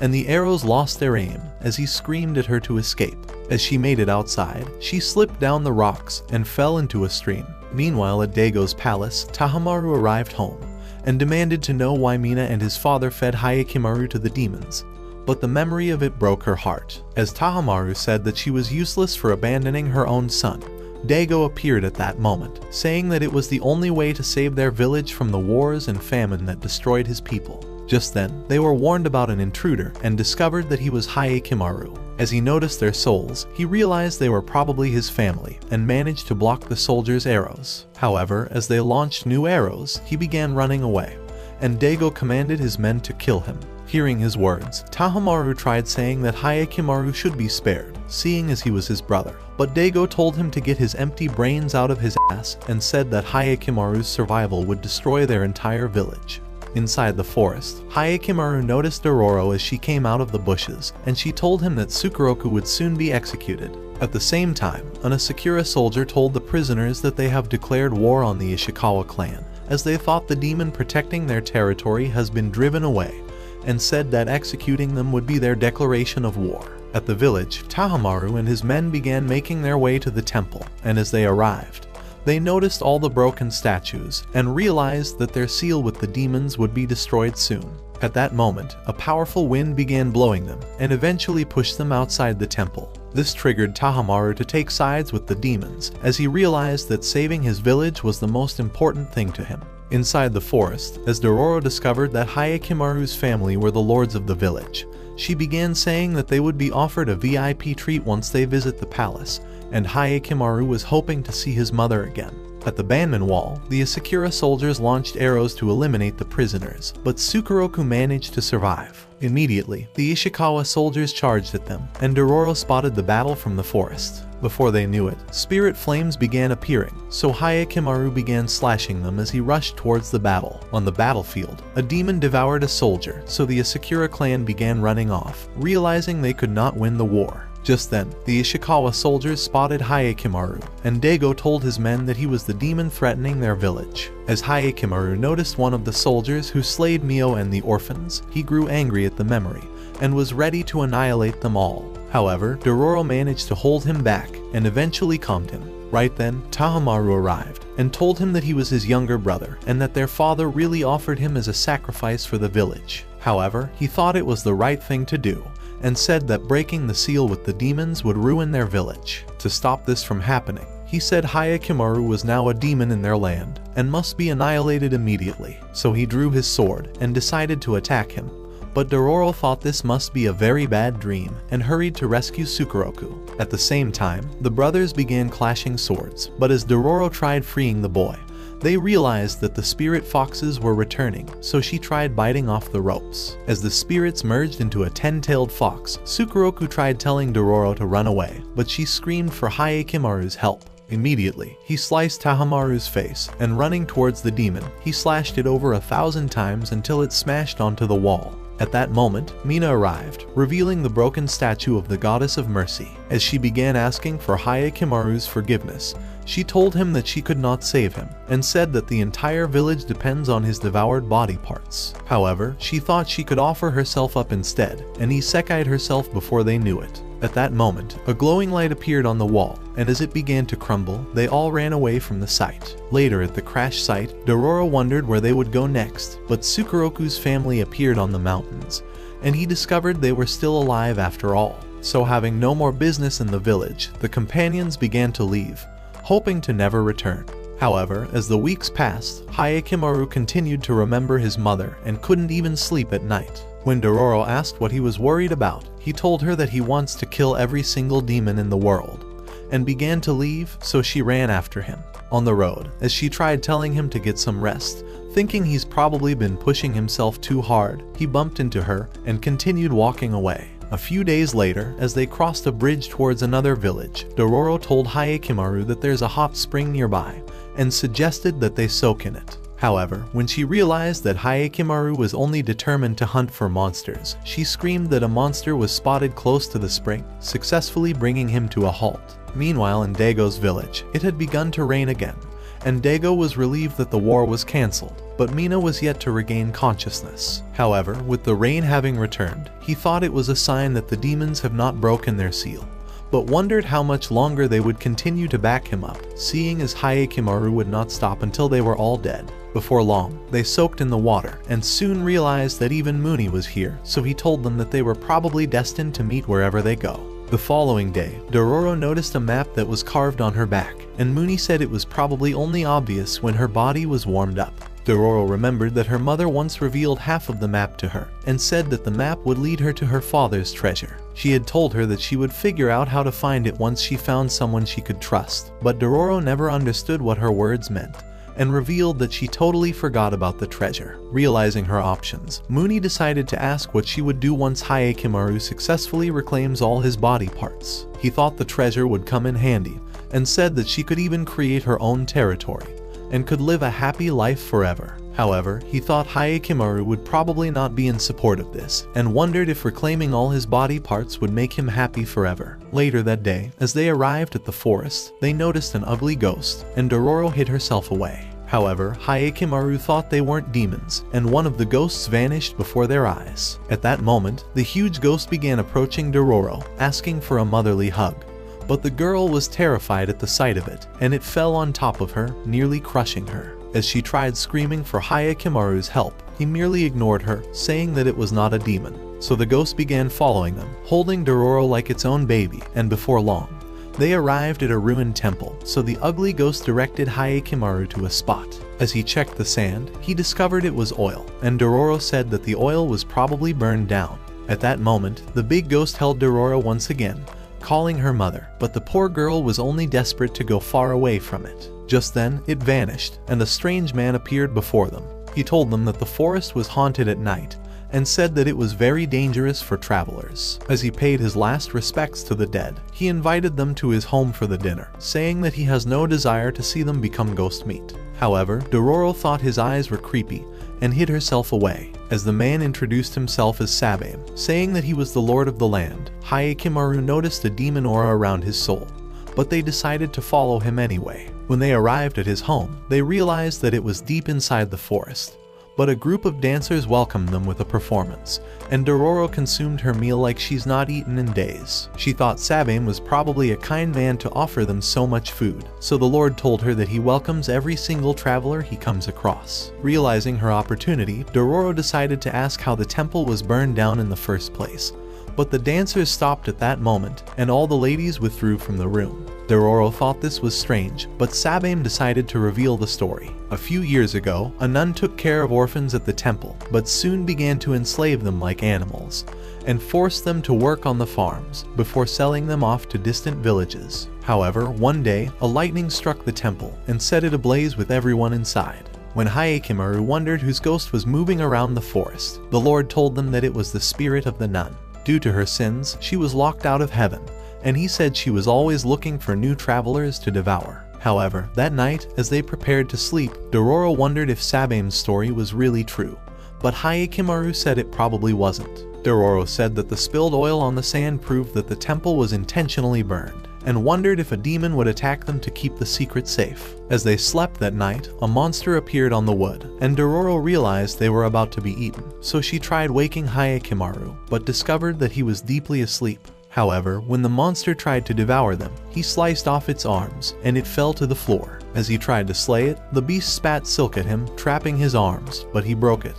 A: and the arrows lost their aim as he screamed at her to escape. As she made it outside, she slipped down the rocks and fell into a stream. Meanwhile, at Daigo's palace, Tahamaru arrived home and demanded to know why Mina and his father fed Hayakimaru to the demons. But the memory of it broke her heart, as Tahamaru said that she was useless for abandoning her own son. Daigo appeared at that moment, saying that it was the only way to save their village from the wars and famine that destroyed his people. Just then, they were warned about an intruder and discovered that he was Hayakimaru. As he noticed their souls, he realized they were probably his family and managed to block the soldiers' arrows. However, as they launched new arrows, he began running away, and Daigo commanded his men to kill him. Hearing his words, Tahamaru tried saying that Hayakimaru should be spared, seeing as he was his brother. But Daigo told him to get his empty brains out of his ass and said that Hayakimaru's survival would destroy their entire village. Inside the forest, Hayakimaru noticed Dororo as she came out of the bushes, and she told him that Tsukuroku would soon be executed. At the same time, an Asakura soldier told the prisoners that they have declared war on the Ishikawa clan, as they thought the demon protecting their territory has been driven away, and said that executing them would be their declaration of war. At the village, Tahamaru and his men began making their way to the temple, and as they arrived, they noticed all the broken statues and realized that their seal with the demons would be destroyed soon. At that moment, a powerful wind began blowing them and eventually pushed them outside the temple. This triggered Tahamaru to take sides with the demons, as he realized that saving his village was the most important thing to him. Inside the forest, as Dororo discovered that Hayakimaru's family were the lords of the village, she began saying that they would be offered a VIP treat once they visit the palace, and Hayakimaru was hoping to see his mother again. At the Banman Wall, the Asakura soldiers launched arrows to eliminate the prisoners, but Tsukuroku managed to survive. Immediately, the Ishikawa soldiers charged at them, and Dororo spotted the battle from the forest. Before they knew it, spirit flames began appearing, so Hayakimaru began slashing them as he rushed towards the battle. On the battlefield, a demon devoured a soldier, so the Asakura clan began running off, realizing they could not win the war. Just then, the Ishikawa soldiers spotted Hayakimaru, and Daigo told his men that he was the demon threatening their village. As Hayakimaru noticed one of the soldiers who slayed Mio and the orphans, he grew angry at the memory, and was ready to annihilate them all. However, Dororo managed to hold him back, and eventually calmed him. Right then, Tahamaru arrived, and told him that he was his younger brother, and that their father really offered him as a sacrifice for the village. However, he thought it was the right thing to do, and said that breaking the seal with the demons would ruin their village. To stop this from happening, he said Hayakimaru was now a demon in their land, and must be annihilated immediately. So he drew his sword, and decided to attack him. But Dororo thought this must be a very bad dream, and hurried to rescue Tsukuroku. At the same time, the brothers began clashing swords, but as Dororo tried freeing the boy, they realized that the spirit foxes were returning, so she tried biting off the ropes. As the spirits merged into a 10-tailed fox, Tsukuroku tried telling Dororo to run away, but she screamed for Hayakimaru's help. Immediately, he sliced Tahamaru's face, and running towards the demon, he slashed it over 1,000 times until it smashed onto the wall. At that moment, Mina arrived, revealing the broken statue of the Goddess of Mercy. As she began asking for Hayakimaru's forgiveness, she told him that she could not save him, and said that the entire village depends on his devoured body parts. However, she thought she could offer herself up instead, and isekai'd herself before they knew it. At that moment, a glowing light appeared on the wall, and as it began to crumble, they all ran away from the site. Later at the crash site, Dororo wondered where they would go next, but Tsukuroku's family appeared on the mountains, and he discovered they were still alive after all. So having no more business in the village, the companions began to leave, hoping to never return. However, as the weeks passed, Hayakimaru continued to remember his mother and couldn't even sleep at night. When Dororo asked what he was worried about, he told her that he wants to kill every single demon in the world, and began to leave, so she ran after him. On the road, as she tried telling him to get some rest, thinking he's probably been pushing himself too hard, he bumped into her and continued walking away. A few days later, as they crossed a bridge towards another village, Dororo told Hayakimaru that there's a hot spring nearby, and suggested that they soak in it. However, when she realized that Hayakimaru was only determined to hunt for monsters, she screamed that a monster was spotted close to the spring, successfully bringing him to a halt. Meanwhile, in Daigo's village, it had begun to rain again, and Daigo was relieved that the war was cancelled, but Mina was yet to regain consciousness. However, with the rain having returned, he thought it was a sign that the demons have not broken their seal, but wondered how much longer they would continue to back him up, seeing as Hyakimaru would not stop until they were all dead. Before long, they soaked in the water and soon realized that even Mooney was here, so he told them that they were probably destined to meet wherever they go. The following day, Dororo noticed a map that was carved on her back, and Mooney said it was probably only obvious when her body was warmed up. Dororo remembered that her mother once revealed half of the map to her, and said that the map would lead her to her father's treasure. She had told her that she would figure out how to find it once she found someone she could trust, but Dororo never understood what her words meant, and revealed that she totally forgot about the treasure. Realizing her options, Mooney decided to ask what she would do once Hyakimaru successfully reclaims all his body parts. He thought the treasure would come in handy, and said that she could even create her own territory, and could live a happy life forever. However, he thought Hyakimaru would probably not be in support of this, and wondered if reclaiming all his body parts would make him happy forever. Later that day, as they arrived at the forest, they noticed an ugly ghost, and Dororo hid herself away. However, Hyakimaru thought they weren't demons, and one of the ghosts vanished before their eyes. At that moment, the huge ghost began approaching Dororo, asking for a motherly hug. But the girl was terrified at the sight of it, and it fell on top of her, nearly crushing her. As she tried screaming for Hyakimaru's help, he merely ignored her, saying that it was not a demon. So the ghost began following them, holding Dororo like its own baby, and before long, they arrived at a ruined temple, so the ugly ghost directed Hyakimaru to a spot. As he checked the sand, he discovered it was oil, and Dororo said that the oil was probably burned down. At that moment, the big ghost held Dororo once again, calling her mother, but the poor girl was only desperate to go far away from it. Just then, it vanished, and a strange man appeared before them. He told them that the forest was haunted at night, and said that it was very dangerous for travelers. As he paid his last respects to the dead, he invited them to his home for the dinner, saying that he has no desire to see them become ghost meat. However, Dororo thought his eyes were creepy, and hid herself away. As the man introduced himself as Sabame, saying that he was the lord of the land, Hyakimaru noticed a demon aura around his soul, but they decided to follow him anyway. When they arrived at his home, they realized that it was deep inside the forest, but a group of dancers welcomed them with a performance, and Dororo consumed her meal like she's not eaten in days. She thought Sabame was probably a kind man to offer them so much food, so the Lord told her that he welcomes every single traveler he comes across. Realizing her opportunity, Dororo decided to ask how the temple was burned down in the first place, but the dancers stopped at that moment, and all the ladies withdrew from the room. Dororo thought this was strange, but Sabame decided to reveal the story. A few years ago, a nun took care of orphans at the temple, but soon began to enslave them like animals, and forced them to work on the farms, before selling them off to distant villages. However, one day, a lightning struck the temple, and set it ablaze with everyone inside. When Hyakimaru wondered whose ghost was moving around the forest, the Lord told them that it was the spirit of the nun. Due to her sins, she was locked out of heaven, and he said she was always looking for new travelers to devour. However, that night, as they prepared to sleep, Dororo wondered if Sabame's story was really true, but Hyakimaru said it probably wasn't. Dororo said that the spilled oil on the sand proved that the temple was intentionally burned, and wondered if a demon would attack them to keep the secret safe. As they slept that night, a monster appeared on the wood, and Dororo realized they were about to be eaten, so she tried waking Hyakimaru, but discovered that he was deeply asleep. However, when the monster tried to devour them, he sliced off its arms, and it fell to the floor. As he tried to slay it, the beast spat silk at him, trapping his arms, but he broke it,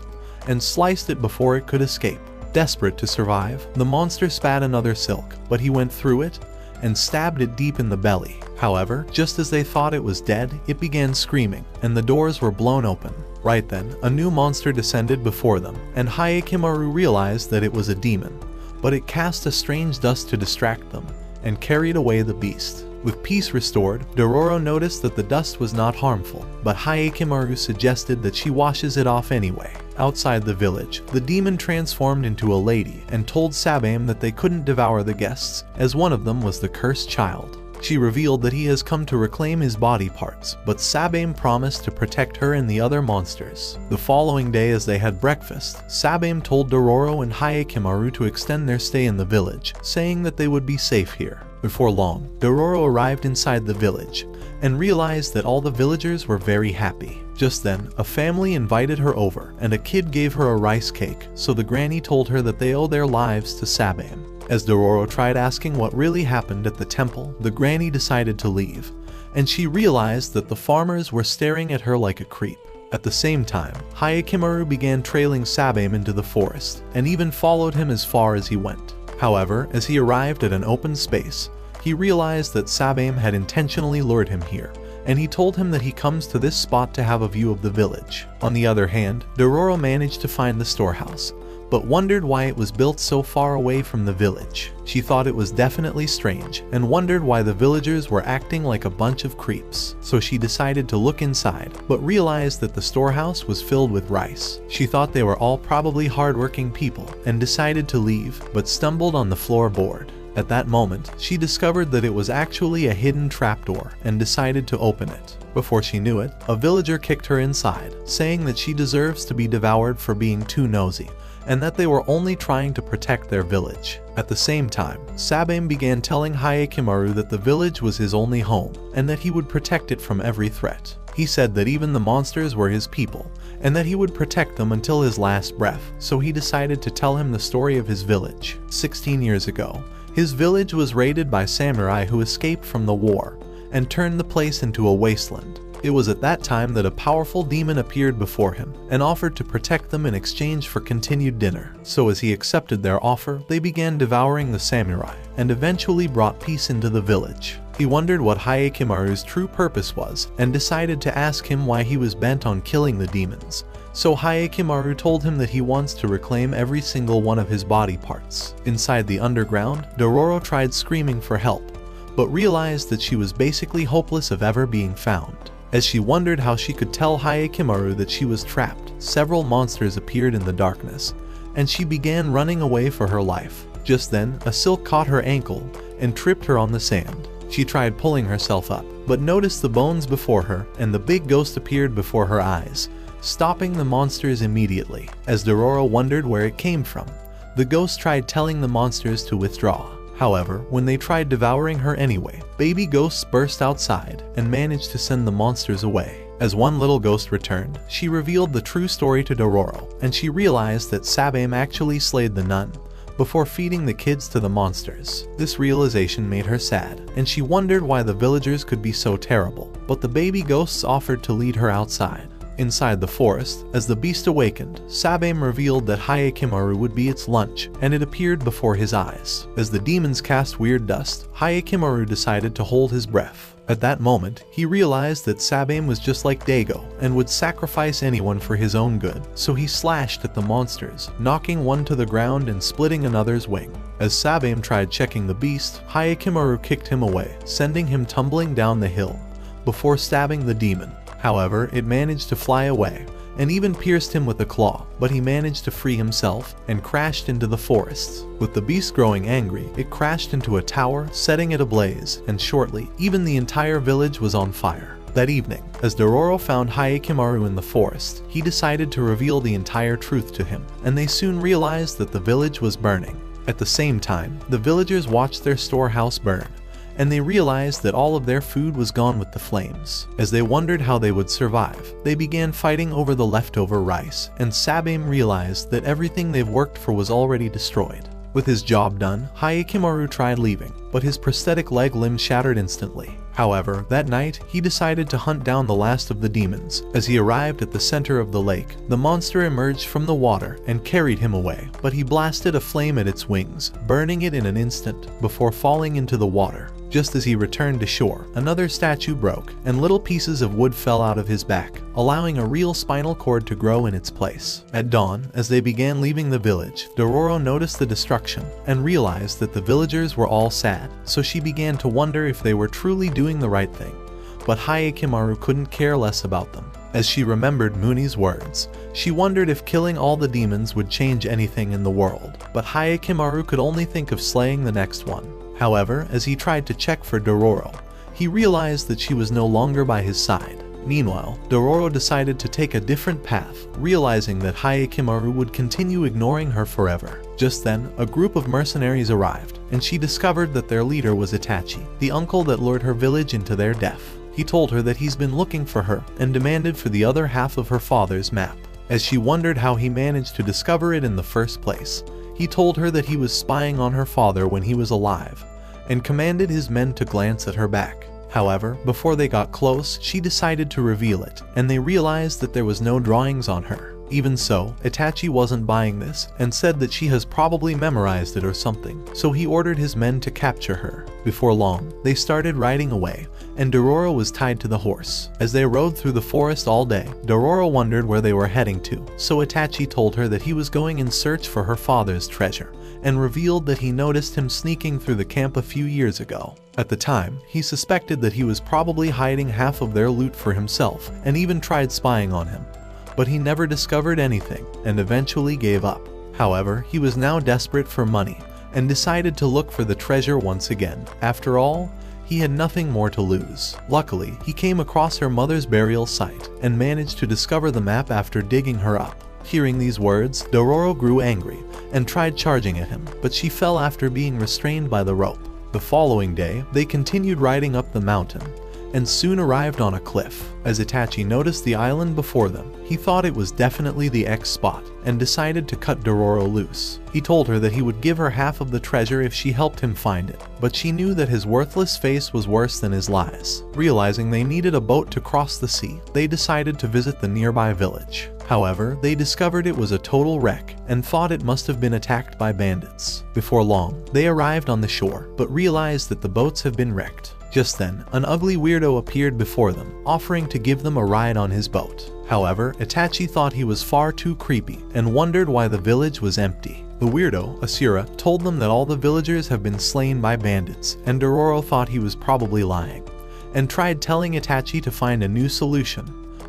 A: and sliced it before it could escape. Desperate to survive, the monster spat another silk, but he went through it, and stabbed it deep in the belly. However, just as they thought it was dead, it began screaming, and the doors were blown open. Right then, a new monster descended before them, and Hyakimaru realized that it was a demon, but it cast a strange dust to distract them, and carried away the beast. With peace restored, Dororo noticed that the dust was not harmful, but Hyakimaru suggested that she washes it off anyway. Outside the village, the demon transformed into a lady and told Sabame that they couldn't devour the guests, as one of them was the cursed child. She revealed that he has come to reclaim his body parts, but Sabame promised to protect her and the other monsters. The following day, as they had breakfast, Sabame told Dororo and Hyakimaru to extend their stay in the village, saying that they would be safe here. Before long, Dororo arrived inside the village, and realized that all the villagers were very happy. Just then, a family invited her over, and a kid gave her a rice cake, so the granny told her that they owe their lives to Sabame. As Dororo tried asking what really happened at the temple, the granny decided to leave, and she realized that the farmers were staring at her like a creep. At the same time, Hayakimaru began trailing Sabame into the forest, and even followed him as far as he went. However, as he arrived at an open space, he realized that Sabame had intentionally lured him here, and he told him that he comes to this spot to have a view of the village. On the other hand, Dororo managed to find the storehouse, but wondered why it was built so far away from the village. She thought it was definitely strange, and wondered why the villagers were acting like a bunch of creeps. So she decided to look inside, but realized that the storehouse was filled with rice. She thought they were all probably hardworking people, and decided to leave, but stumbled on the floorboard. At that moment, she discovered that it was actually a hidden trapdoor, and decided to open it. Before she knew it, a villager kicked her inside, saying that she deserves to be devoured for being too nosy, and that they were only trying to protect their village. At the same time, Sabame began telling Hayakimaru that the village was his only home, and that he would protect it from every threat. He said that even the monsters were his people, and that he would protect them until his last breath, so he decided to tell him the story of his village. 16 years ago, his village was raided by samurai who escaped from the war, and turned the place into a wasteland. It was at that time that a powerful demon appeared before him, and offered to protect them in exchange for continued dinner. So as he accepted their offer, they began devouring the samurai, and eventually brought peace into the village. He wondered what Hayakimaru's true purpose was, and decided to ask him why he was bent on killing the demons. So Hayakimaru told him that he wants to reclaim every single one of his body parts. Inside the underground, Dororo tried screaming for help, but realized that she was basically hopeless of ever being found. As she wondered how she could tell Hayakimaru that she was trapped, several monsters appeared in the darkness, and she began running away for her life. Just then, a silk caught her ankle and tripped her on the sand. She tried pulling herself up, but noticed the bones before her, and the big ghost appeared before her eyes, stopping the monsters immediately. As Dororo wondered where it came from, the ghost tried telling the monsters to withdraw. However, when they tried devouring her anyway, baby ghosts burst outside and managed to send the monsters away. As one little ghost returned, she revealed the true story to Dororo, and she realized that Sabame actually slayed the nun before feeding the kids to the monsters. This realization made her sad, and she wondered why the villagers could be so terrible, but the baby ghosts offered to lead her outside. Inside the forest, as the beast awakened, Sabame revealed that Hayakimaru would be its lunch, and it appeared before his eyes. As the demons cast weird dust, Hayakimaru decided to hold his breath. At that moment, he realized that Sabame was just like Dago, and would sacrifice anyone for his own good, so he slashed at the monsters, knocking one to the ground and splitting another's wing. As Sabame tried checking the beast, Hayakimaru kicked him away, sending him tumbling down the hill, before stabbing the demon. However, it managed to fly away, and even pierced him with a claw, but he managed to free himself, and crashed into the forests. With the beast growing angry, it crashed into a tower, setting it ablaze, and shortly, even the entire village was on fire. That evening, as Dororo found Hayakimaru in the forest, he decided to reveal the entire truth to him, and they soon realized that the village was burning. At the same time, the villagers watched their storehouse burn, and they realized that all of their food was gone with the flames. As they wondered how they would survive, they began fighting over the leftover rice, and Sabame realized that everything they've worked for was already destroyed. With his job done, Hayakimaru tried leaving, but his prosthetic leg limb shattered instantly. However, that night, he decided to hunt down the last of the demons. As he arrived at the center of the lake, the monster emerged from the water and carried him away, but he blasted a flame at its wings, burning it in an instant, before falling into the water. Just as he returned to shore, another statue broke, and little pieces of wood fell out of his back, allowing a real spinal cord to grow in its place. At dawn, as they began leaving the village, Dororo noticed the destruction, and realized that the villagers were all sad, so she began to wonder if they were truly doing the right thing. But Hayakimaru couldn't care less about them. As she remembered Muni's words, she wondered if killing all the demons would change anything in the world, but Hayakimaru could only think of slaying the next one. However, as he tried to check for Dororo, he realized that she was no longer by his side. Meanwhile, Dororo decided to take a different path, realizing that Hayakimaru would continue ignoring her forever. Just then, a group of mercenaries arrived, and she discovered that their leader was Itachi, the uncle that lured her village into their death. He told her that he's been looking for her, and demanded for the other half of her father's map. As she wondered how he managed to discover it in the first place, He told her that he was spying on her father when he was alive, and commanded his men to glance at her back. However, before they got close, she decided to reveal it, and they realized that there was no drawings on her. Even so, Itachi wasn't buying this, and said that she has probably memorized it or something, so he ordered his men to capture her. Before long, they started riding away, and Dororo was tied to the horse. As they rode through the forest all day, Dororo wondered where they were heading to, so Itachi told her that he was going in search for her father's treasure, and revealed that he noticed him sneaking through the camp a few years ago. At the time, he suspected that he was probably hiding half of their loot for himself, and even tried spying on him. But he never discovered anything, and eventually gave up. However, he was now desperate for money, and decided to look for the treasure once again. After all, he had nothing more to lose. Luckily, he came across her mother's burial site, and managed to discover the map after digging her up. Hearing these words, Dororo grew angry, and tried charging at him, but she fell after being restrained by the rope. The following day, they continued riding up the mountain, and soon arrived on a cliff. As Itachi noticed the island before them, he thought it was definitely the X spot, and decided to cut Dororo loose. He told her that he would give her half of the treasure if she helped him find it, but she knew that his worthless face was worse than his lies. Realizing they needed a boat to cross the sea, they decided to visit the nearby village. However, they discovered it was a total wreck, and thought it must have been attacked by bandits. Before long, they arrived on the shore, but realized that the boats have been wrecked. Just then, an ugly weirdo appeared before them, offering to give them a ride on his boat. However, Itachi thought he was far too creepy, and wondered why the village was empty. The weirdo, Asura, told them that all the villagers have been slain by bandits, and Dororo thought he was probably lying, and tried telling Itachi to find a new solution.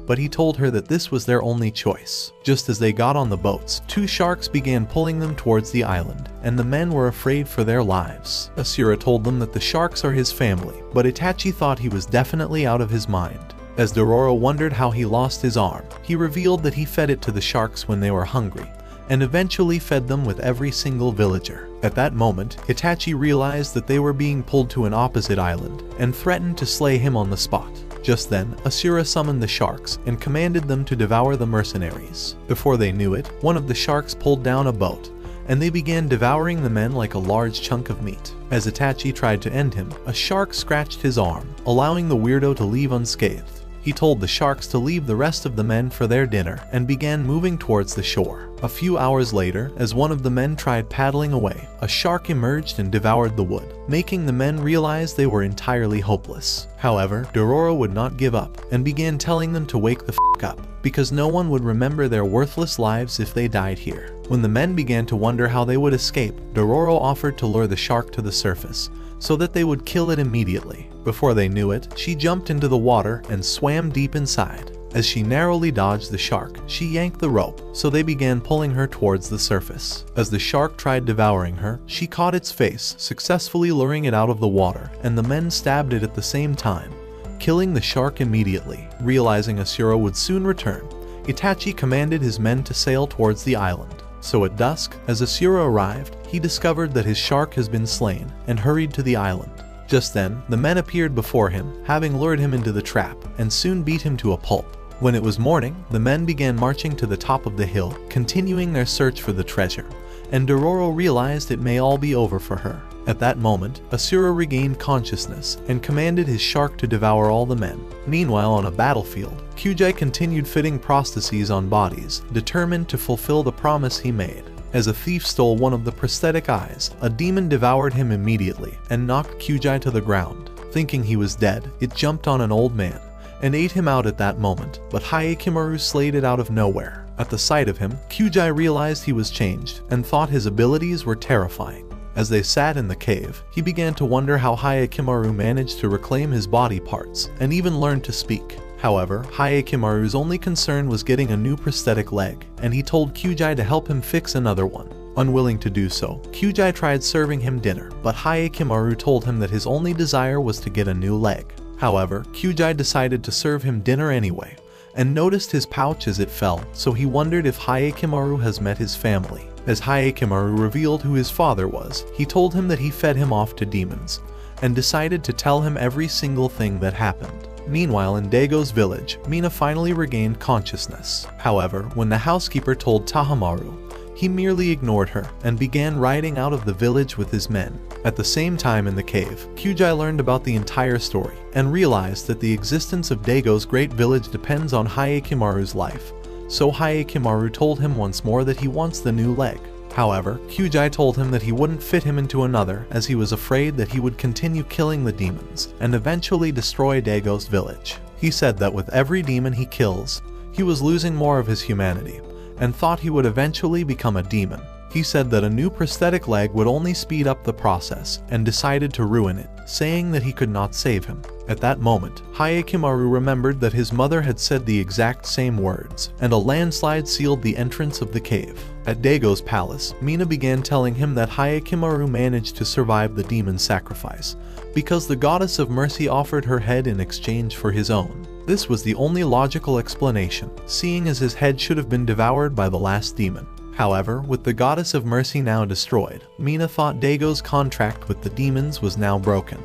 A: But he told her that this was their only choice. Just as they got on the boats, two sharks began pulling them towards the island, and the men were afraid for their lives. Asura told them that the sharks are his family, but Itachi thought he was definitely out of his mind. As Dororo wondered how he lost his arm, he revealed that he fed it to the sharks when they were hungry, and eventually fed them with every single villager. At that moment, Itachi realized that they were being pulled to an opposite island, and threatened to slay him on the spot. Just then, Asura summoned the sharks and commanded them to devour the mercenaries. Before they knew it, one of the sharks pulled down a boat, and they began devouring the men like a large chunk of meat. As Itachi tried to end him, a shark scratched his arm, allowing the weirdo to leave unscathed. He told the sharks to leave the rest of the men for their dinner, and began moving towards the shore. A few hours later, as one of the men tried paddling away, a shark emerged and devoured the wood, making the men realize they were entirely hopeless. However, Dororo would not give up, and began telling them to wake the f*** up, because no one would remember their worthless lives if they died here. When the men began to wonder how they would escape, Dororo offered to lure the shark to the surface, so that they would kill it immediately. Before they knew it, she jumped into the water and swam deep inside. As she narrowly dodged the shark, she yanked the rope, so they began pulling her towards the surface. As the shark tried devouring her, she caught its face, successfully luring it out of the water, and the men stabbed it at the same time, killing the shark immediately. Realizing Asura would soon return, Itachi commanded his men to sail towards the island. So at dusk, as Asura arrived, he discovered that his shark has been slain, and hurried to the island. Just then, the men appeared before him, having lured him into the trap, and soon beat him to a pulp. When it was morning, the men began marching to the top of the hill, continuing their search for the treasure, and Dororo realized it may all be over for her. At that moment, Asura regained consciousness, and commanded his shark to devour all the men. Meanwhile, on a battlefield, Kyujai continued fitting prostheses on bodies, determined to fulfill the promise he made. As a thief stole one of the prosthetic eyes, a demon devoured him immediately, and knocked Kyujai to the ground. Thinking he was dead, it jumped on an old man, and ate him out at that moment, but Hyakimaru slayed it out of nowhere. At the sight of him, Kyujai realized he was changed, and thought his abilities were terrifying. As they sat in the cave, he began to wonder how Hyakimaru managed to reclaim his body parts, and even learned to speak. However, Hyakimaru's only concern was getting a new prosthetic leg, and he told Kyujai to help him fix another one. Unwilling to do so, Kyujai tried serving him dinner, but Hyakimaru told him that his only desire was to get a new leg. However, Kyujai decided to serve him dinner anyway, and noticed his pouch as it fell, so he wondered if Hyakimaru has met his family. As Hyakimaru revealed who his father was, he told him that he fed him off to demons, and decided to tell him every single thing that happened. Meanwhile, in Dago's village, Mina finally regained consciousness. However, when the housekeeper told Tahamaru, he merely ignored her and began riding out of the village with his men. At the same time in the cave, Kyujai learned about the entire story and realized that the existence of Dago's great village depends on Hyakimaru's life. So Hyakimaru told him once more that he wants the new leg. However, Kyujai told him that he wouldn't fit him into another, as he was afraid that he would continue killing the demons and eventually destroy Dago's village. He said that with every demon he kills, he was losing more of his humanity and thought he would eventually become a demon. He said that a new prosthetic leg would only speed up the process and decided to ruin it, saying that he could not save him. At that moment, Hyakimaru remembered that his mother had said the exact same words, and a landslide sealed the entrance of the cave. At Dago's palace, Mina began telling him that Hyakimaru managed to survive the demon sacrifice because the goddess of mercy offered her head in exchange for his own. This was the only logical explanation, seeing as his head should have been devoured by the last demon. However, with the goddess of mercy now destroyed, Mina thought Dago's contract with the demons was now broken,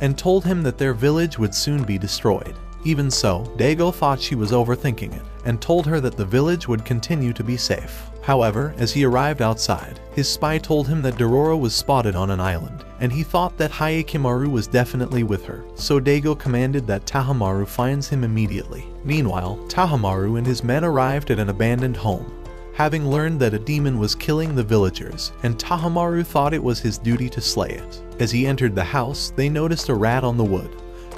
A: and told him that their village would soon be destroyed. Even so, Dago thought she was overthinking it, and told her that the village would continue to be safe. However, as he arrived outside, his spy told him that Dororo was spotted on an island, and he thought that Hyakimaru was definitely with her, so Dago commanded that Tahamaru finds him immediately. Meanwhile, Tahamaru and his men arrived at an abandoned home, having learned that a demon was killing the villagers, and Tahamaru thought it was his duty to slay it. As he entered the house, they noticed a rat on the wood,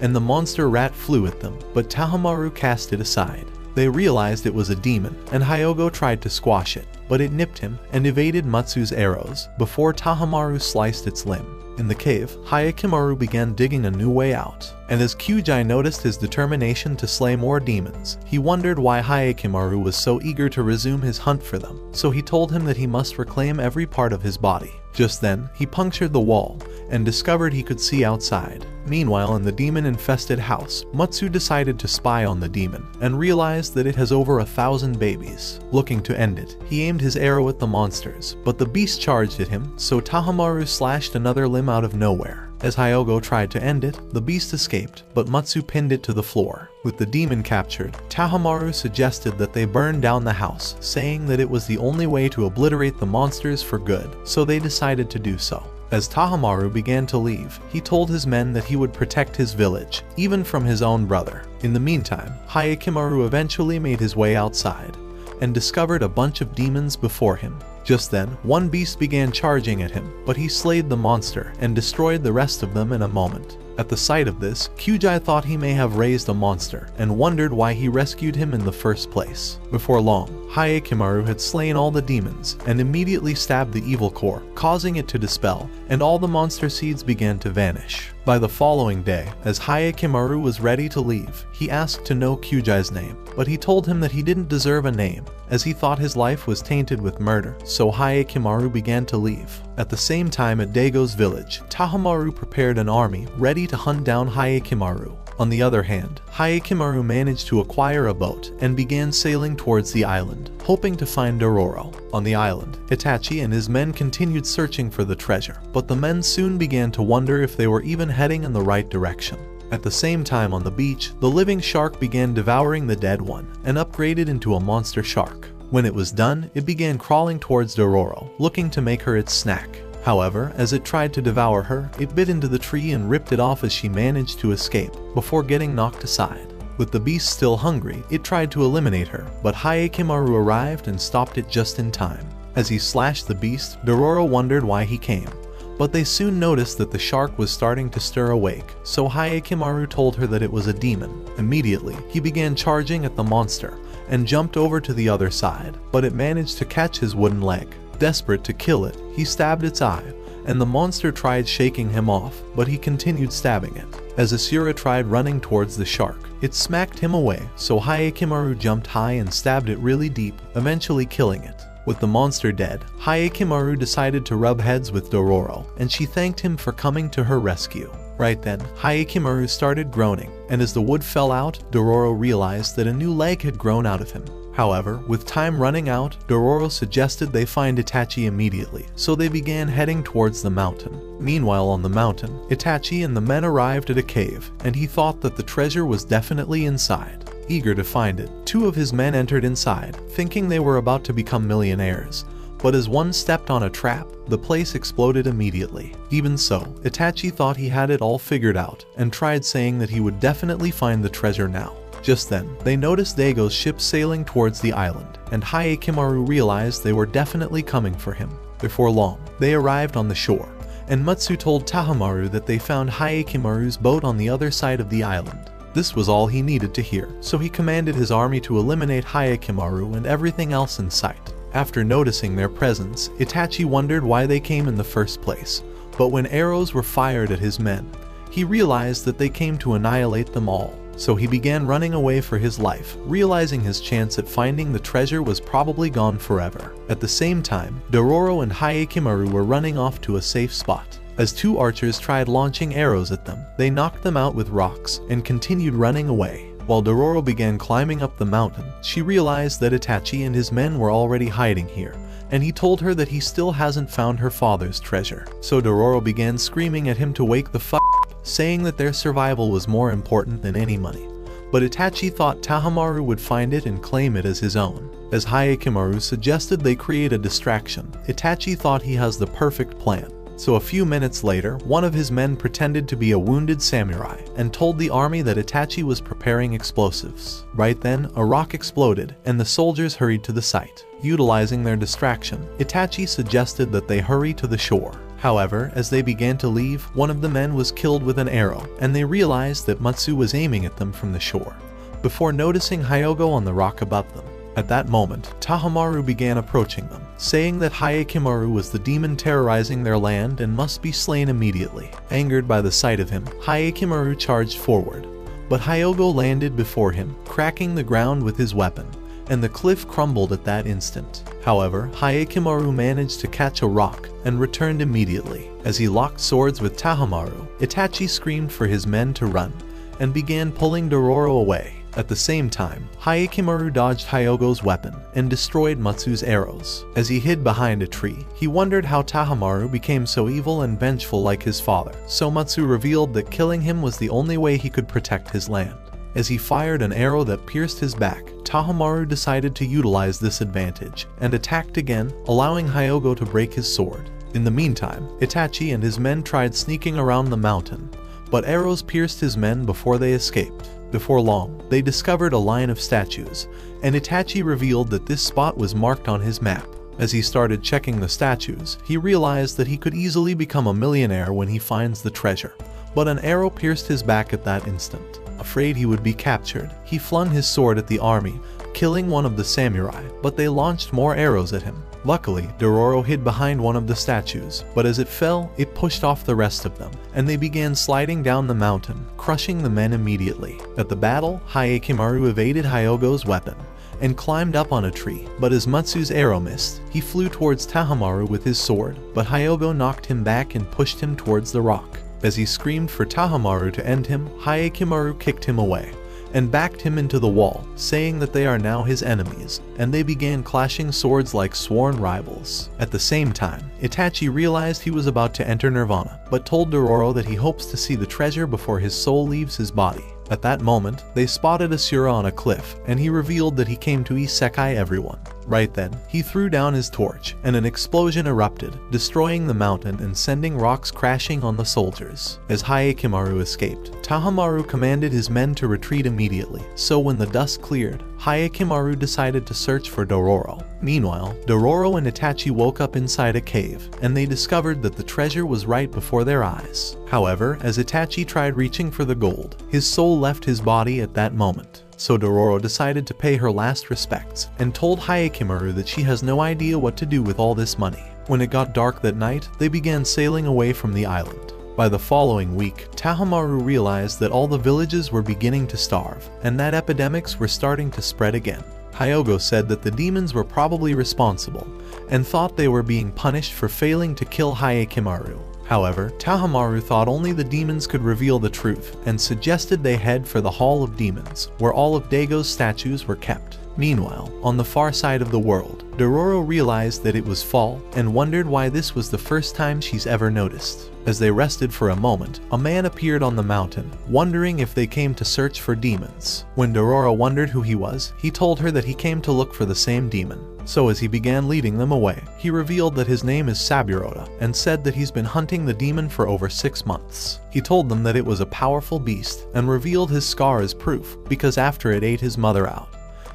A: and the monster rat flew at them, but Tahamaru cast it aside. They realized it was a demon, and Hyogo tried to squash it, but it nipped him and evaded Matsu's arrows before Tahamaru sliced its limb. In the cave, Hyakimaru began digging a new way out, and as Kyujai noticed his determination to slay more demons, he wondered why Hyakimaru was so eager to resume his hunt for them, so he told him that he must reclaim every part of his body. Just then, he punctured the wall and discovered he could see outside. Meanwhile, in the demon-infested house, Matsu decided to spy on the demon and realized that it has over 1,000 babies. Looking to end it, he aimed his arrow at the monsters, but the beast charged at him, so Tahamaru slashed another limb out of nowhere. As Hyogo tried to end it, the beast escaped, but Matsu pinned it to the floor. With the demon captured, Tahamaru suggested that they burn down the house, saying that it was the only way to obliterate the monsters for good, so they decided to do so. As Tahamaru began to leave, he told his men that he would protect his village, even from his own brother. In the meantime, Hyakimaru eventually made his way outside, and discovered a bunch of demons before him. Just then, one beast began charging at him, but he slayed the monster and destroyed the rest of them in a moment. At the sight of this, Kyujai thought he may have raised a monster and wondered why he rescued him in the first place. Before long, Hyakimaru had slain all the demons and immediately stabbed the evil core, causing it to dispel, and all the monster seeds began to vanish. By the following day, as Hyakimaru was ready to leave, he asked to know Kyujai's name, but he told him that he didn't deserve a name, as he thought his life was tainted with murder, so Hyakimaru began to leave. At the same time at Dago's village, Tahamaru prepared an army ready to hunt down Hyakimaru. On the other hand, Hyakimaru managed to acquire a boat and began sailing towards the island, hoping to find Dororo. On the island, Itachi and his men continued searching for the treasure, but the men soon began to wonder if they were even heading in the right direction. At the same time on the beach, the living shark began devouring the dead one and upgraded into a monster shark. When it was done, it began crawling towards Dororo, looking to make her its snack. However, as it tried to devour her, it bit into the tree and ripped it off as she managed to escape, before getting knocked aside. With the beast still hungry, it tried to eliminate her, but Hyakimaru arrived and stopped it just in time. As he slashed the beast, Dororo wondered why he came, but they soon noticed that the shark was starting to stir awake, so Hyakimaru told her that it was a demon. Immediately, he began charging at the monster, and jumped over to the other side, but it managed to catch his wooden leg. Desperate to kill it, he stabbed its eye, and the monster tried shaking him off, but he continued stabbing it. As Asura tried running towards the shark, it smacked him away, so Hyakimaru jumped high and stabbed it really deep, eventually killing it. With the monster dead, Hyakimaru decided to rub heads with Dororo, and she thanked him for coming to her rescue. Right then, Hyakimaru started groaning, and as the wood fell out, Dororo realized that a new leg had grown out of him. However, with time running out, Dororo suggested they find Itachi immediately, so they began heading towards the mountain. Meanwhile on the mountain, Itachi and the men arrived at a cave, and he thought that the treasure was definitely inside. Eager to find it, two of his men entered inside, thinking they were about to become millionaires, but as one stepped on a trap, the place exploded immediately. Even so, Itachi thought he had it all figured out, and tried saying that he would definitely find the treasure now. Just then, they noticed Daigo's ship sailing towards the island, and Hyakimaru realized they were definitely coming for him. Before long, they arrived on the shore, and Matsu told Tahamaru that they found Hyakimaru's boat on the other side of the island. This was all he needed to hear, so he commanded his army to eliminate Hyakimaru and everything else in sight. After noticing their presence, Itachi wondered why they came in the first place, but when arrows were fired at his men, he realized that they came to annihilate them all. So he began running away for his life, realizing his chance at finding the treasure was probably gone forever. At the same time, Dororo and Hyakimaru were running off to a safe spot. As two archers tried launching arrows at them, they knocked them out with rocks and continued running away. While Dororo began climbing up the mountain, she realized that Itachi and his men were already hiding here, and he told her that he still hasn't found her father's treasure. So Dororo began screaming at him to wake the fuck up, saying that their survival was more important than any money. But Itachi thought Tahamaru would find it and claim it as his own. As Hyakimaru suggested they create a distraction, Itachi thought he has the perfect plan. So a few minutes later, one of his men pretended to be a wounded samurai and told the army that Itachi was preparing explosives. Right then, a rock exploded and the soldiers hurried to the site. Utilizing their distraction, Itachi suggested that they hurry to the shore. However, as they began to leave, one of the men was killed with an arrow, and they realized that Matsu was aiming at them from the shore, before noticing Hyogo on the rock above them. At that moment, Tahamaru began approaching them, saying that Hyakimaru was the demon terrorizing their land and must be slain immediately. Angered by the sight of him, Hyakimaru charged forward, but Hyogo landed before him, cracking the ground with his weapon, and the cliff crumbled at that instant. However, Hyakimaru managed to catch a rock and returned immediately. As he locked swords with Tahamaru, Itachi screamed for his men to run, and began pulling Dororo away. At the same time, Hyakimaru dodged Hyogo's weapon and destroyed Matsu's arrows. As he hid behind a tree, he wondered how Tahamaru became so evil and vengeful like his father, so Matsu revealed that killing him was the only way he could protect his land. As he fired an arrow that pierced his back, Tahamaru decided to utilize this advantage and attacked again, allowing Hyogo to break his sword. In the meantime, Itachi and his men tried sneaking around the mountain, but arrows pierced his men before they escaped. Before long, they discovered a line of statues, and Itachi revealed that this spot was marked on his map. As he started checking the statues, he realized that he could easily become a millionaire when he finds the treasure. But an arrow pierced his back at that instant. Afraid he would be captured, he flung his sword at the army, killing one of the samurai, but they launched more arrows at him. Luckily, Dororo hid behind one of the statues, but as it fell, it pushed off the rest of them, and they began sliding down the mountain, crushing the men immediately. At the battle, Hyakimaru evaded Hyogo's weapon and climbed up on a tree, but as Matsu's arrow missed, he flew towards Tahamaru with his sword, but Hyogo knocked him back and pushed him towards the rock. As he screamed for Tahamaru to end him, Hyakimaru kicked him away and backed him into the wall, saying that they are now his enemies, and they began clashing swords like sworn rivals. At the same time, Itachi realized he was about to enter Nirvana, but told Dororo that he hopes to see the treasure before his soul leaves his body. At that moment, they spotted Asura on a cliff, and he revealed that he came to isekai everyone. Right then, he threw down his torch, and an explosion erupted, destroying the mountain and sending rocks crashing on the soldiers. As Hyakimaru escaped, Tahamaru commanded his men to retreat immediately, so when the dust cleared, Hyakimaru decided to search for Dororo. Meanwhile, Dororo and Itachi woke up inside a cave, and they discovered that the treasure was right before their eyes. However, as Itachi tried reaching for the gold, his soul left his body at that moment. So Dororo decided to pay her last respects, and told Hyakimaru that she has no idea what to do with all this money. When it got dark that night, they began sailing away from the island. By the following week, Tahamaru realized that all the villages were beginning to starve, and that epidemics were starting to spread again. Hyogo said that the demons were probably responsible, and thought they were being punished for failing to kill Hyakimaru. However, Tahamaru thought only the demons could reveal the truth, and suggested they head for the Hall of Demons, where all of Daigo's statues were kept. Meanwhile, on the far side of the world, Dororo realized that it was fall, and wondered why this was the first time she's ever noticed. As they rested for a moment, a man appeared on the mountain, wondering if they came to search for demons. When Dororo wondered who he was, he told her that he came to look for the same demon. So as he began leading them away, he revealed that his name is Saburoda and said that he's been hunting the demon for over 6 months. He told them that it was a powerful beast and revealed his scar as proof because after it ate his mother out,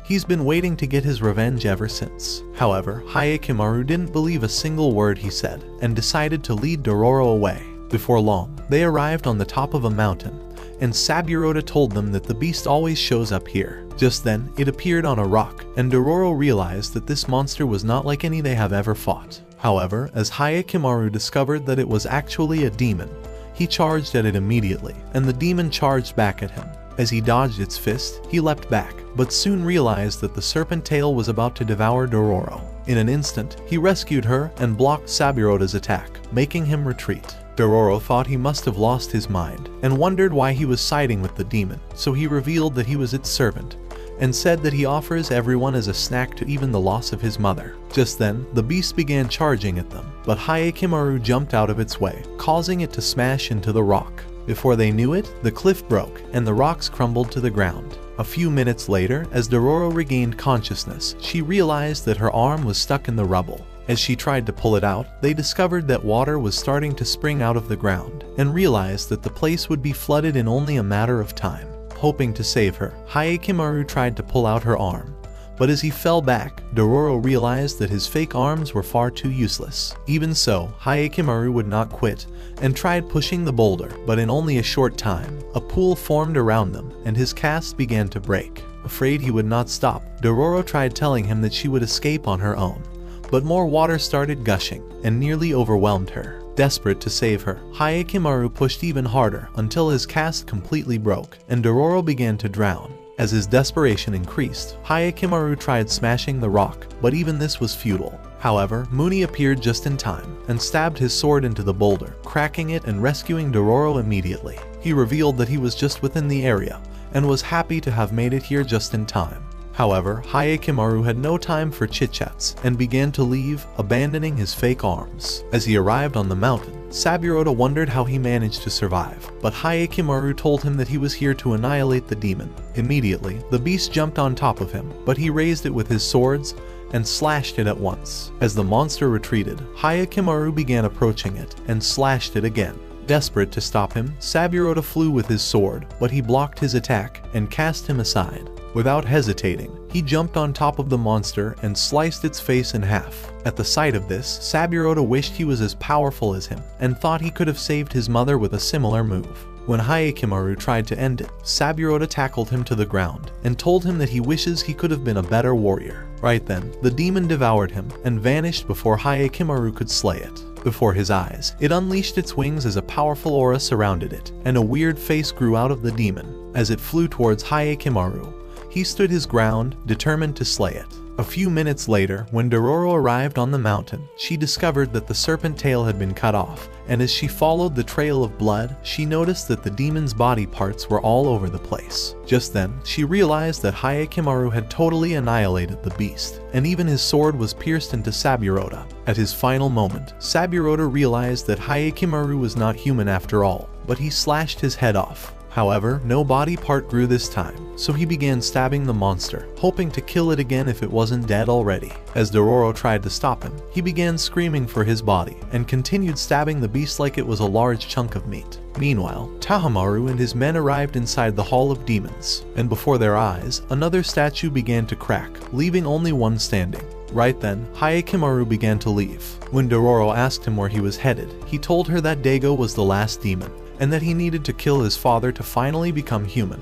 A: he's been waiting to get his revenge ever since. However, Hayakimaru didn't believe a single word he said and decided to lead Dororo away. Before long, they arrived on the top of a mountain, and Saburoda told them that the beast always shows up here. Just then, it appeared on a rock, and Dororo realized that this monster was not like any they have ever fought. However, as Hayakimaru discovered that it was actually a demon, he charged at it immediately, and the demon charged back at him. As he dodged its fist, he leapt back, but soon realized that the serpent tail was about to devour Dororo. In an instant, he rescued her and blocked Saburoda's attack, making him retreat. Dororo thought he must have lost his mind and wondered why he was siding with the demon, so he revealed that he was its servant and said that he offers everyone as a snack to even the loss of his mother. Just then, the beast began charging at them, but Hayakimaru jumped out of its way, causing it to smash into the rock. Before they knew it, the cliff broke and the rocks crumbled to the ground. A few minutes later, as Dororo regained consciousness, she realized that her arm was stuck in the rubble. As she tried to pull it out, they discovered that water was starting to spring out of the ground and realized that the place would be flooded in only a matter of time. Hoping to save her, Hayakimaru tried to pull out her arm, but as he fell back, Dororo realized that his fake arms were far too useless. Even so, Hayakimaru would not quit and tried pushing the boulder, but in only a short time, a pool formed around them and his cast began to break. Afraid he would not stop, Dororo tried telling him that she would escape on her own, but more water started gushing and nearly overwhelmed her. Desperate to save her, Hayakimaru pushed even harder until his cast completely broke and Dororo began to drown. As his desperation increased, Hayakimaru tried smashing the rock, but even this was futile. However, Muni appeared just in time and stabbed his sword into the boulder, cracking it and rescuing Dororo immediately. He revealed that he was just within the area and was happy to have made it here just in time. However, Hayakimaru had no time for chit-chats and began to leave, abandoning his fake arms. As he arrived on the mountain, Saburoda wondered how he managed to survive, but Hayakimaru told him that he was here to annihilate the demon. Immediately, the beast jumped on top of him, but he raised it with his swords and slashed it at once. As the monster retreated, Hayakimaru began approaching it and slashed it again. Desperate to stop him, Saburoda flew with his sword, but he blocked his attack and cast him aside. Without hesitating, he jumped on top of the monster and sliced its face in half. At the sight of this, Saburoda wished he was as powerful as him and thought he could have saved his mother with a similar move. When Hayakimaru tried to end it, Saburoda tackled him to the ground and told him that he wishes he could have been a better warrior. Right then, the demon devoured him and vanished before Hayakimaru could slay it. Before his eyes, it unleashed its wings as a powerful aura surrounded it, and a weird face grew out of the demon. As it flew towards Hayakimaru, he stood his ground, determined to slay it. A few minutes later, when Dororo arrived on the mountain, she discovered that the serpent tail had been cut off, and as she followed the trail of blood, she noticed that the demon's body parts were all over the place. Just then, she realized that Hayakimaru had totally annihilated the beast, and even his sword was pierced into Saburoda. At his final moment, Saburoda realized that Hayakimaru was not human after all, but he slashed his head off. However, no body part grew this time, so he began stabbing the monster, hoping to kill it again if it wasn't dead already. As Dororo tried to stop him, he began screaming for his body, and continued stabbing the beast like it was a large chunk of meat. Meanwhile, Tahamaru and his men arrived inside the Hall of Demons, and before their eyes, another statue began to crack, leaving only one standing. Right then, Hayakimaru began to leave. When Dororo asked him where he was headed, he told her that Dago was the last demon, and that he needed to kill his father to finally become human.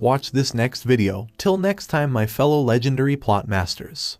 A: Watch this next video. Till next time, my fellow legendary plot masters.